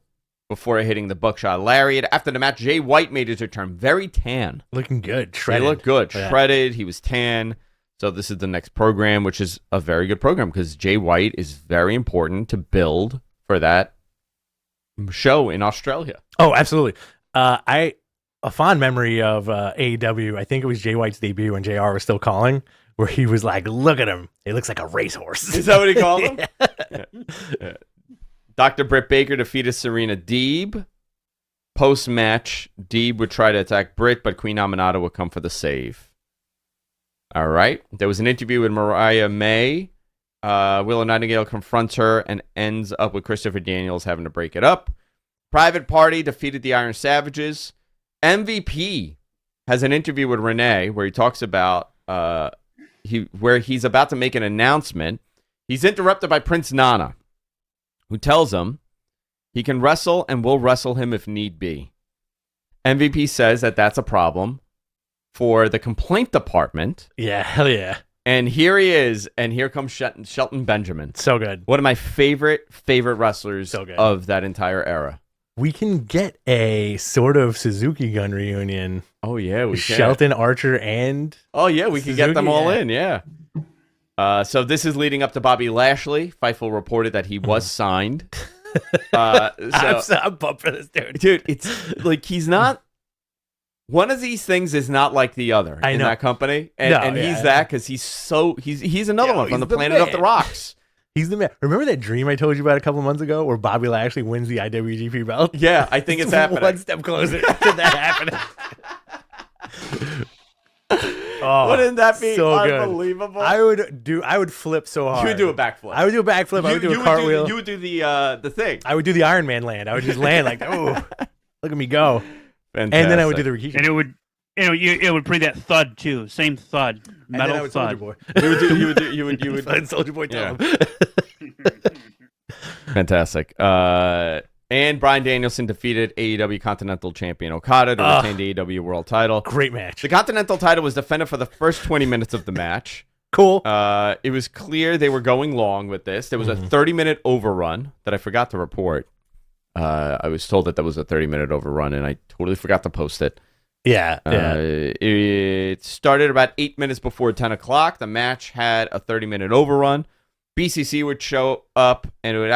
before hitting the buckshot lariat. After the match, Jay White made his return. Very tan. Looking good. Shredded. He looked good. Yeah. Shredded. He was tan. So this is the next program, which is a very good program because Jay White is very important to build for that show in Australia. Oh, absolutely. A fond memory of AEW, I think it was Jay White's debut when JR was still calling, where he was like, look at him. He looks like a racehorse. Is that what he called him? Yeah. Dr. Britt Baker defeated Serena Deeb. Post-match, Deeb would try to attack Britt, but Queen Aminata would come for the save. All right. There was an interview with Mariah May. Willow Nightingale confronts her and ends up with Christopher Daniels having to break it up. Private Party defeated the Iron Savages. MVP has an interview with Renee where he talks about where he's about to make an announcement. He's interrupted by Prince Nana, who tells him he can wrestle and will wrestle him if need be. MVP says that that's a problem for the complaint department. Yeah, hell yeah. And here he is, and here comes Shelton Benjamin. So good. One of my favorite wrestlers of that entire era. We can get a sort of Suzuki Gun reunion. Oh, yeah, we can. Shelton, Archer, and oh, yeah, we can get them all in, yeah. So this is leading up to Bobby Lashley. Fightful reported that he was signed. I'm pumped for this dude. Dude, it's like he's not... One of these things is not like the other in that company. And he's that because he's another one from the Planet of the Rocks. He's the man. Remember that dream I told you about a couple months ago where Bobby Lashley wins the IWGP belt? Yeah, I think it's happening. One step closer to that happening. Wouldn't that be so unbelievable? Good. I would flip so hard. You would do a backflip. I would do a backflip. I would do a cartwheel. You would do the thing. I would do the Iron Man land. I would just land like, oh, look at me go. Fantastic. And then I would do the Rikishi. And it would, it would bring that thud too. Same thud, metal thud. Boy. You would Soldier Boy. Yeah. Fantastic. And Bryan Danielson defeated AEW Continental Champion Okada to retain the AEW World Title. Great match. The Continental title was defended for the first 20 minutes of the match. Cool. It was clear they were going long with this. There was a 30-minute overrun that I forgot to report. I was told that was a 30-minute overrun, and I totally forgot to post it. Yeah. It started about 8 minutes before 10 o'clock. The match had a 30-minute overrun. BCC would show up, and it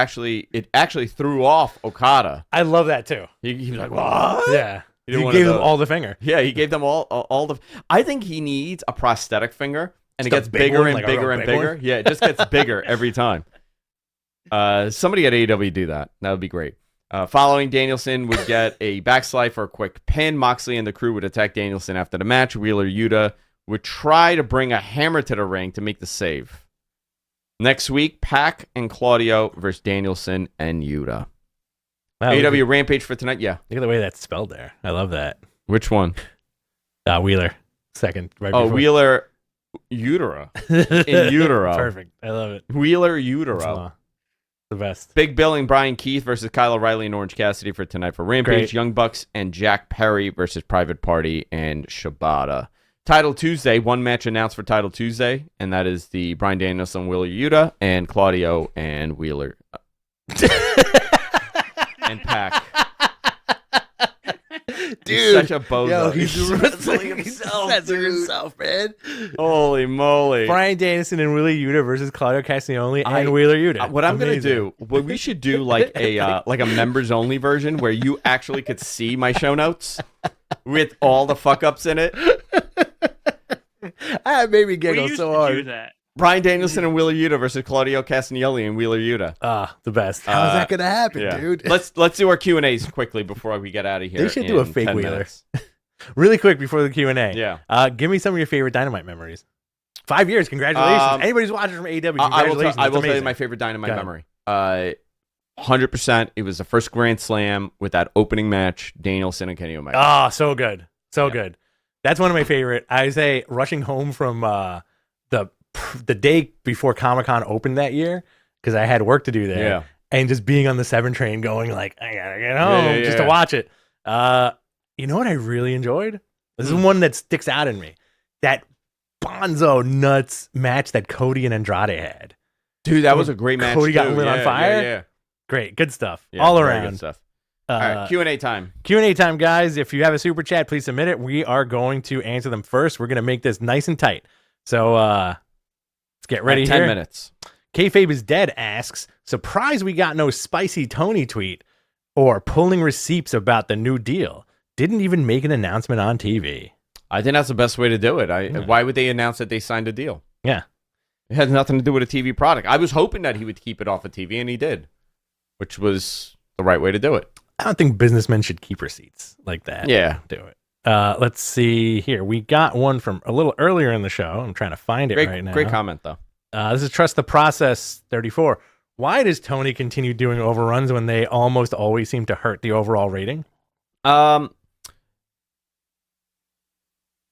actually threw off Okada. I love that too. He was like, what? Yeah. He gave them all the finger. Yeah, he gave them all the... I think he needs a prosthetic finger, and it gets bigger and bigger and bigger. Yeah, it just gets bigger every time. Somebody at AEW do that. That would be great. Following, Danielson would get a backslide for a quick pin. Moxley and the crew would attack Danielson after the match. Wheeler Yuta would try to bring a hammer to the ring to make the save. Next week, Pac and Claudio versus Danielson and Yuta. Wow, AEW Rampage for tonight? Yeah. Look at the way that's spelled there. I love that. Which one? Wheeler. Second. Right oh, before. Wheeler Utero. In utero. Perfect. I love it. Wheeler Utero. The best. Big Bill and Brian Keith versus Kyle O'Reilly and Orange Cassidy for tonight for Rampage. Great. Young Bucks and Jack Perry versus Private Party and Shibata. Title Tuesday, one match announced for Title Tuesday, and that is the Bryan Danielson, Wheeler Yuta, and Claudio and Wheeler. And Pac. Dude, he's such a bozo. Yo, he's wrestling himself, man. Holy moly. Bryan Danielson and Wheeler Yuta versus Claudio Castagnoli and Wheeler Yuta. What I'm going to do, what we should do like a members only version where you actually could see my show notes with all the fuck ups in it. That made me giggle we used so to hard. Do that. Bryan Danielson and Wheeler Yuta versus Claudio Castagnoli and Wheeler Yuta. The best. How's that gonna happen, Yeah. dude? Let's do our Q&As quickly before we get out of here. They should do a in fake 10 Wheeler. minutes. Really quick before the Q&A. Yeah. Give me some of your favorite Dynamite memories. 5 years. Congratulations. Anybody's watching from AEW, congratulations. I will That's tell you amazing. my favorite Dynamite Go ahead. memory. 100%. It was the first Grand Slam with that opening match, Danielson and Kenny Omega. Oh, so good. So good. That's one of my favorite. I say rushing home from the day before Comic-Con opened that year, because I had work to do there. Yeah. And just being on the 7 train going like, I gotta get home just to watch it. You know what I really enjoyed? This is one that sticks out in me. That Bonzo nuts match that Cody and Andrade had. Dude, that was a great match. Cody got too. lit on Yeah, fire? Yeah. Great. Good stuff. Yeah, All very around. Good stuff. All right, Q&A time. Q&A time, guys. If you have a super chat, please submit it. We are going to answer them first. We're going to make this nice and tight. So let's get ready 10 here. minutes. Kayfabe is Dead asks, surprised we got no spicy Tony tweet or pulling receipts about the new deal. Didn't even make an announcement on TV. I think that's the best way to do it. Why would they announce that they signed a deal? Yeah. It has nothing to do with a TV product. I was hoping that he would keep it off of TV, and he did, which was the right way to do it. I don't think businessmen should keep receipts like that. Yeah. Do it. Let's see here. We got one from a little earlier in the show. I'm trying to find it right now. Great comment, though. This is Trust the Process 34. Why does Tony continue doing overruns when they almost always seem to hurt the overall rating?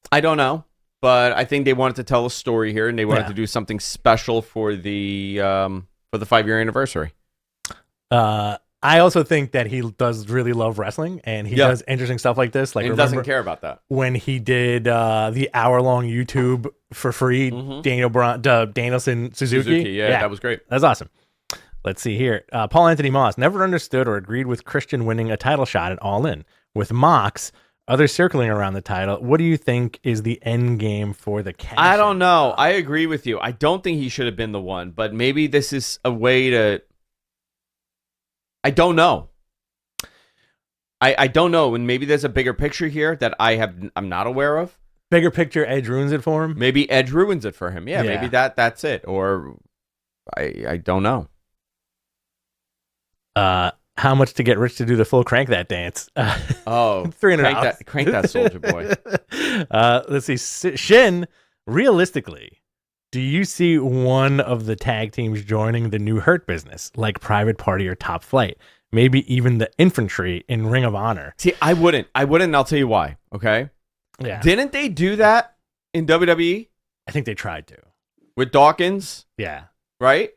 I don't know, but I think they wanted to tell a story here, and they wanted Yeah. to do something special for the 5-year anniversary. I also think that he does really love wrestling, and he does interesting stuff like this. Like, And he remember doesn't care about that. when he did the hour-long YouTube for free, Danielson Suzuki? Yeah, that was great. That's awesome. Let's see here. Paul Anthony Moss never understood or agreed with Christian winning a title shot at All In. With Mox, others circling around the title, what do you think is the end game for the cash? I don't know. I agree with you. I don't think he should have been the one, but maybe this is a way to... I don't know. I don't know, and maybe there's a bigger picture here that I'm not aware of. Bigger picture, Edge ruins it for him? Maybe Edge ruins it for him. Yeah. Maybe that's it. Or I don't know. How much to get rich to do the full crank that dance? Oh, $300. Crank that soldier boy. Let's see. Shin, realistically, do you see one of the tag teams joining the new Hurt Business, like Private Party or Top Flight? Maybe even the Infantry in Ring of Honor? See, I wouldn't, and I'll tell you why, okay? Yeah. Didn't they do that in WWE I think they tried to. with Dawkins, Yeah. right?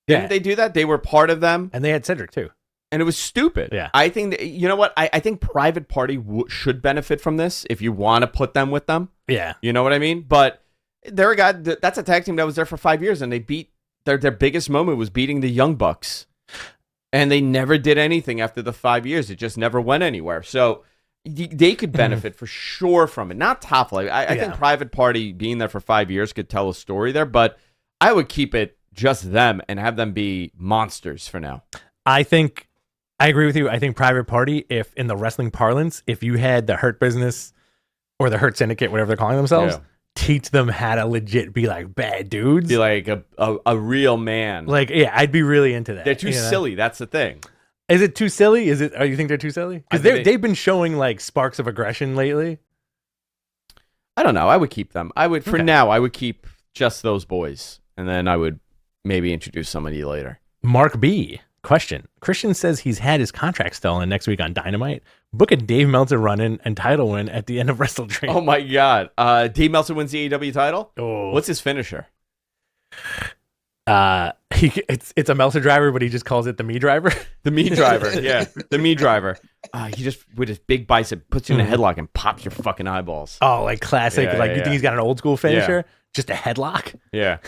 Yeah. Didn't they do that? They were part of them, And they had Cedric, too. and it was stupid. Yeah. I think, you know what? I think Private Party should benefit from this if you want to put them with them. Yeah. You know what I mean? But they're a guy, that's a tag team that was there for 5 years, and they beat, their biggest moment was beating the Young Bucks. And they never did anything after the 5 years. It just never went anywhere. So they could benefit for sure from it. Not Top Flight. I think Private Party being there for 5 years could tell a story there, but I would keep it just them and have them be monsters for now. I agree with you. I think Private Party, if in the wrestling parlance, if you had the Hurt Business or the Hurt Syndicate, whatever they're calling themselves, teach them how to legit be like bad dudes. Be like a real man. Like, yeah, I'd be really into that. They're too silly. That's the thing. Is it too silly? Oh, you think they're too silly? Because they've been showing like sparks of aggression lately. I don't know. I would keep them. For now, I would keep just those boys. And then I would maybe introduce somebody later. Mark B. Question. Christian says he's had his contract stolen next week on Dynamite. Book a Dave Meltzer run-in and title win at the end of Wrestle Dream. Oh my God. Dave Meltzer wins the AEW title? Oh. What's his finisher? It's a Meltzer driver, but he just calls it the me driver. The me driver, yeah. The me driver. He just, with his big bicep, puts you in a headlock and pops your fucking eyeballs. Oh, like classic. Yeah, like, you yeah. think he's got an old school finisher? Just a headlock? Yeah.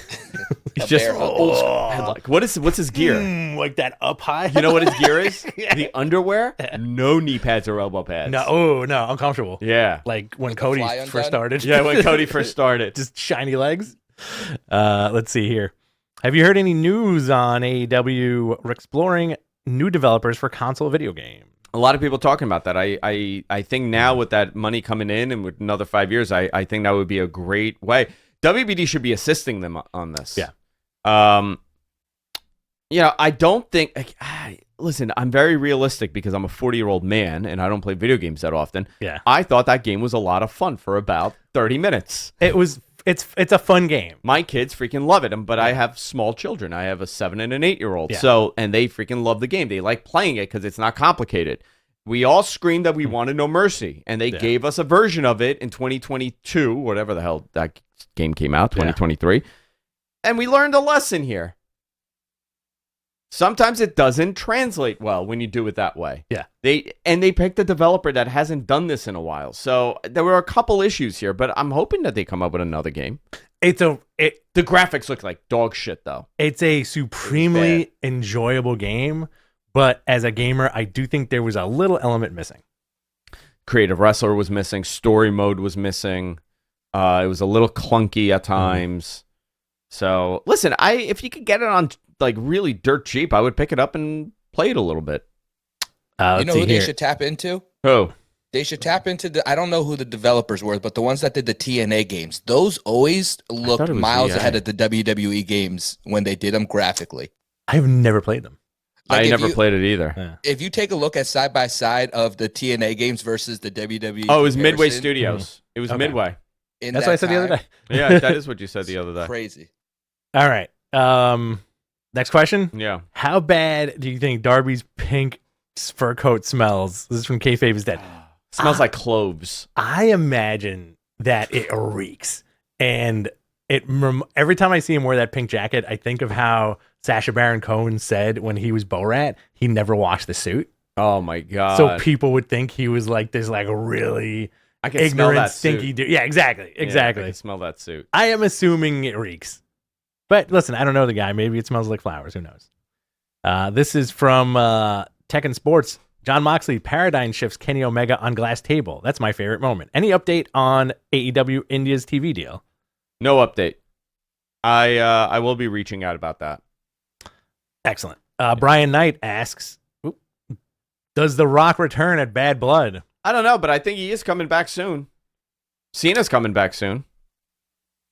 He's just bear hug. old school headlock. What's his gear? Like that up high? You know what his gear is? The underwear? No knee pads or elbow pads. No, uncomfortable. Yeah. Like when With the Cody fly first undone? started. Yeah, when Cody first started. Just shiny legs. Let's see here. Have you heard any news on AEW exploring new developers for console video games? A lot of people talking about that. I think now with that money coming in and with another 5 years, I think that would be a great way. WBD should be assisting them on this. Yeah. I don't think. Listen, I'm very realistic because I'm a 40-year-old man and I don't play video games that often. Yeah. I thought that game was a lot of fun for about 30 minutes. It's a fun game. My kids freaking love it, but I have small children. I have a 7 and an 8-year-old. Yeah. And they freaking love the game. They like playing it because it's not complicated. We all screamed that we wanted No Mercy, and they gave us a version of it in 2022, whatever the hell that game came out, 2023. And we learned a lesson here. Sometimes it doesn't translate well when you do it that way. Yeah. They picked a developer that hasn't done this in a while. So there were a couple issues here, but I'm hoping that they come up with another game. The graphics look like dog shit, though. It's a supremely enjoyable game, but as a gamer, I do think there was a little element missing. Creative Wrestler was missing. Story mode was missing. It was a little clunky at times. So listen, if you could get it on like really dirt cheap, I would pick it up and play it a little bit. You know who they should tap into? Who? They should tap into I don't know who the developers were, but the ones that did the TNA games, those always looked miles ahead of the WWE games when they did them graphically. I've never played them. Like I never played it either. Yeah. If you take a look at side by side of the TNA games versus the WWE, it was Midway Studios. It was Midway. That's what I said the other day. Yeah, that is what you said the other day. Crazy. All right. Next question. Yeah. How bad do you think Darby's pink fur coat smells? This is from Kayfabe is Dead. Smells like cloves. I imagine that it reeks. And every time I see him wear that pink jacket, I think of how Sacha Baron Cohen said when he was Borat, he never washed the suit. Oh my God. So people would think he was like this like really I can ignorant, smell that stinky suit. dude. Yeah, exactly. Yeah, I can smell that suit. I am assuming it reeks. But listen, I don't know the guy. Maybe it smells like flowers. Who knows? This is from Tekken Sports. John Moxley paradigm shifts Kenny Omega on glass table. That's my favorite moment. Any update on AEW India's TV deal? No update. I will be reaching out about that. Excellent. Brian Knight asks, does The Rock return at Bad Blood? I don't know, but I think he is coming back soon. Cena's coming back soon.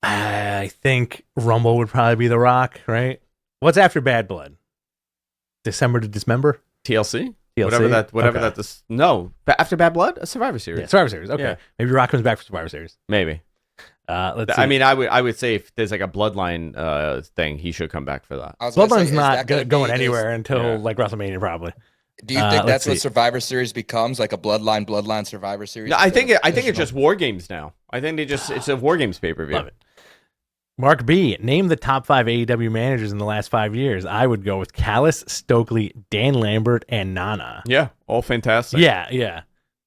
I think Rumble would probably be The Rock, right? What's after Bad Blood? December to Dismember? TLC? TLC? Whatever that is. No. After Bad Blood? A Survivor Series. Yeah, Survivor Series. Okay. Yeah. Maybe Rock comes back for Survivor Series. Maybe. Let's see. I mean, I would say if there's like a Bloodline thing, he should come back for that. Bloodline's not going anywhere until like WrestleMania, probably. Do you think that's what Survivor Series becomes, like a Bloodline Survivor Series? No, I think it's just War Games now. I think it's a War Games pay-per-view. Love it. Mark B, name the top 5 AEW managers in the last 5 years. I would go with Callis, Stokely, Dan Lambert, and Nana. Yeah, all fantastic. Yeah.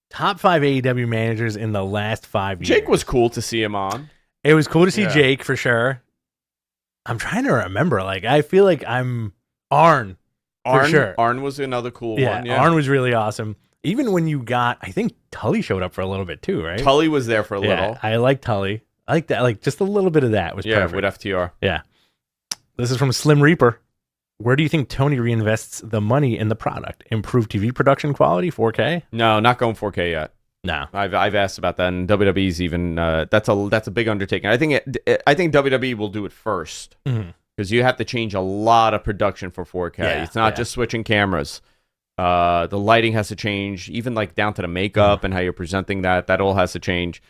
Top 5 AEW managers in the last 5 years. Jake was cool to see him on. It was cool to see Jake for sure. I'm trying to remember. Like, I feel like I'm Arn. For sure. Arn was another cool one. Yeah, Arn was really awesome. Even when you got, I think Tully showed up for a little bit too, right? Tully was there for a little. I like Tully. I like that. Like just a little bit of that was perfect. with FTR. Yeah. This is from Slim Reaper. Where do you think Tony reinvests the money in the product? Improve TV production quality, 4K? No, not going 4K yet. No. I've asked about that, and WWE's even that's a big undertaking. I think WWE will do it first because you have to change a lot of production for 4K. Yeah, it's not just switching cameras. The lighting has to change, even like down to the makeup and how you're presenting that. That all has to change.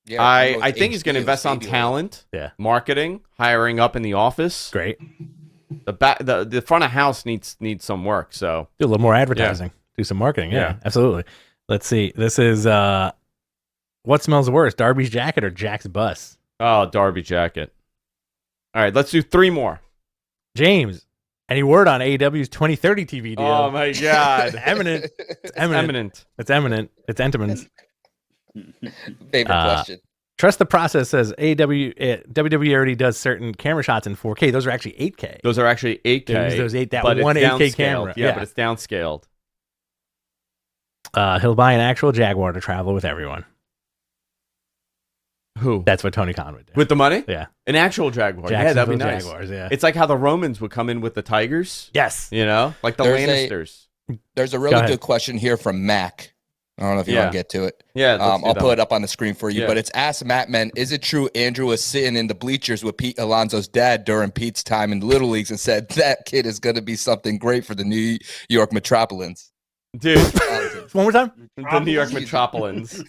I think he's going to invest on talent, marketing, hiring up in the office. Great. The front of house needs some work. So do a little more advertising. Do some marketing. Yeah, absolutely. Let's see. This is what smells worse, Darby's jacket or Jack's bus? Oh, Darby jacket. All right, let's do 3 more. James, any word on AEW's 2030 TV deal? Oh my God, Eminent. It's eminent. It's eminent. It's Entenmann's. Favorite question. Trust the process says WWE already does certain camera shots in 4K. Those are actually 8K. Those are actually 8K. That one 8K camera. Yeah, but it's downscaled. He'll buy an actual Jaguar to travel with everyone. Who? That's what Tony Khan would do. With the money? Yeah. An actual Jaguar. Yeah, that'd be nice. Jaguars, yeah. It's like how the Romans would come in with the Tigers. Yes. You know? Like the Lannisters. There's a really good question here from Mac. I don't know if you want to get to it. Yeah, I'll put it up on the screen for you. Yeah. But it's Ask Mattman, is it true Andrew was sitting in the bleachers with Pete Alonso's dad during Pete's time in the Little Leagues and said, that kid is going to be something great for the New York Metropolitans? Dude. One more time? The New York Metropolitans.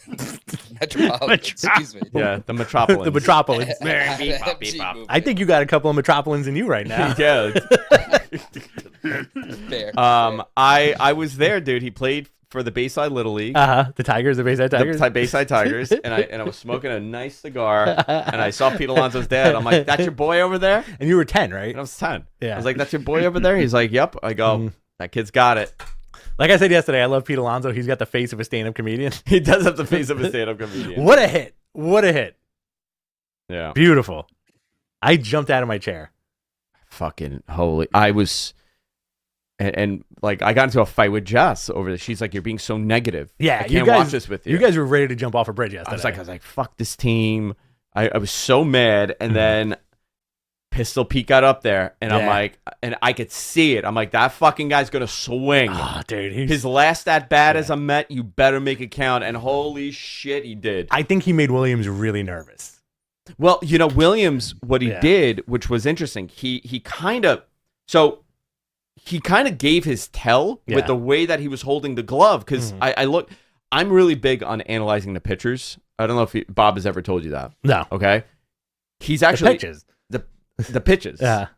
Excuse me. Yeah, the Metropolitans. The Metropolitans. MG movie. I think you got a couple of Metropolitans in you right now. Yeah. Fair. I was there, dude. He played for the Bayside Little League. The Tigers, the Bayside Tigers. The Bayside Tigers, and I was smoking a nice cigar, and I saw Pete Alonso's dad. I'm like, "That's your boy over there?" And you were 10, right? And I was 10. Yeah. I was like, "That's your boy over there?" He's like, "Yep." I go, "That kid's got it." Like I said yesterday, I love Pete Alonso. He's got the face of a stand-up comedian. He does have the face of a stand-up comedian. What a hit! What a hit! Yeah. Beautiful. I jumped out of my chair. Fucking holy! I was, and like I got into a fight with Jess over this. She's like, "You're being so negative. Yeah, I can't watch this with you." You guys were ready to jump off a bridge yesterday. I was like, "Fuck this team." I was so mad, and then Pistol Pete got up there, and I'm like, and I could see it. I'm like, that fucking guy's gonna swing. Oh, dude, His last at bat as a Met, you better make it count. And holy shit, he did. I think he made Williams really nervous. Well, you know, Williams, what he did, which was interesting, he kind of gave his tell with the way that he was holding the glove. Because I'm really big on analyzing the pitchers. I don't know if Bob has ever told you that. No. Okay. He's actually the pitches. the pitches. Yeah.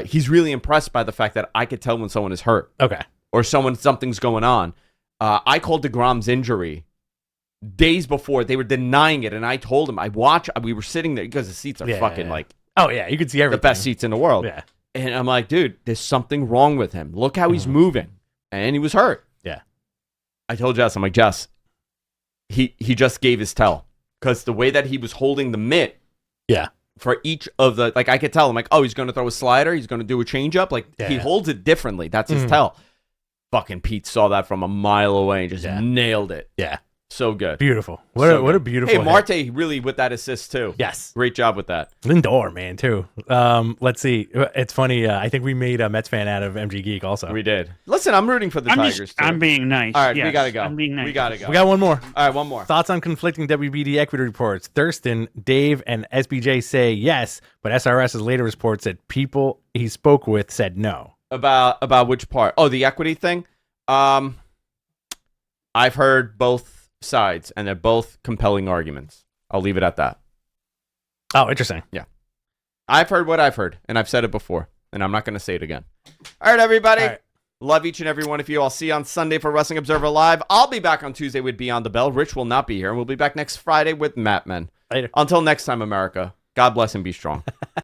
He's really impressed by the fact that I could tell when someone is hurt. Okay. Or something's going on. I called DeGrom's injury days before. They were denying it, and I told him. We were sitting there because the seats are like oh yeah, you could see everything. the best seats in the world. Yeah. And I'm like, dude, there's something wrong with him. Look how he's moving, and he was hurt. Yeah. I told Jess, I'm like, Jess, he just gave his tell because the way that he was holding the mitt. Yeah. For each of the, like, I could tell him, like, oh, he's going to throw a slider. He's going to do a changeup. Like, he holds it differently. That's his tell. Fucking Pete saw that from a mile away and just nailed it. Yeah. So good. Beautiful. What a beautiful Hey, Marte really with that assist, too. Yes. Great job with that. Lindor, man, too. Let's see. It's funny. I think we made a Mets fan out of MG Geek also. We did. Listen, I'm rooting for the Tigers, too. I'm being nice. All right, yes, we got to go. I'm being nice. We got to go. We got one more. All right, one more. Thoughts on conflicting WBD equity reports. Thurston, Dave, and SBJ say yes, but SRS's later reports that people he spoke with said no. About which part? Oh, the equity thing? I've heard both sides, and they're both compelling arguments. I'll leave it at that. Oh, interesting. Yeah. I've heard what I've heard, and I've said it before, and I'm not going to say it again. All right, everybody. All right. Love each and every one of you. I'll see you on Sunday for Wrestling Observer Live. I'll be back on Tuesday with Beyond the Bell. Rich will not be here, and we'll be back next Friday with Matt Men. Later. Until next time, America, God bless and be strong.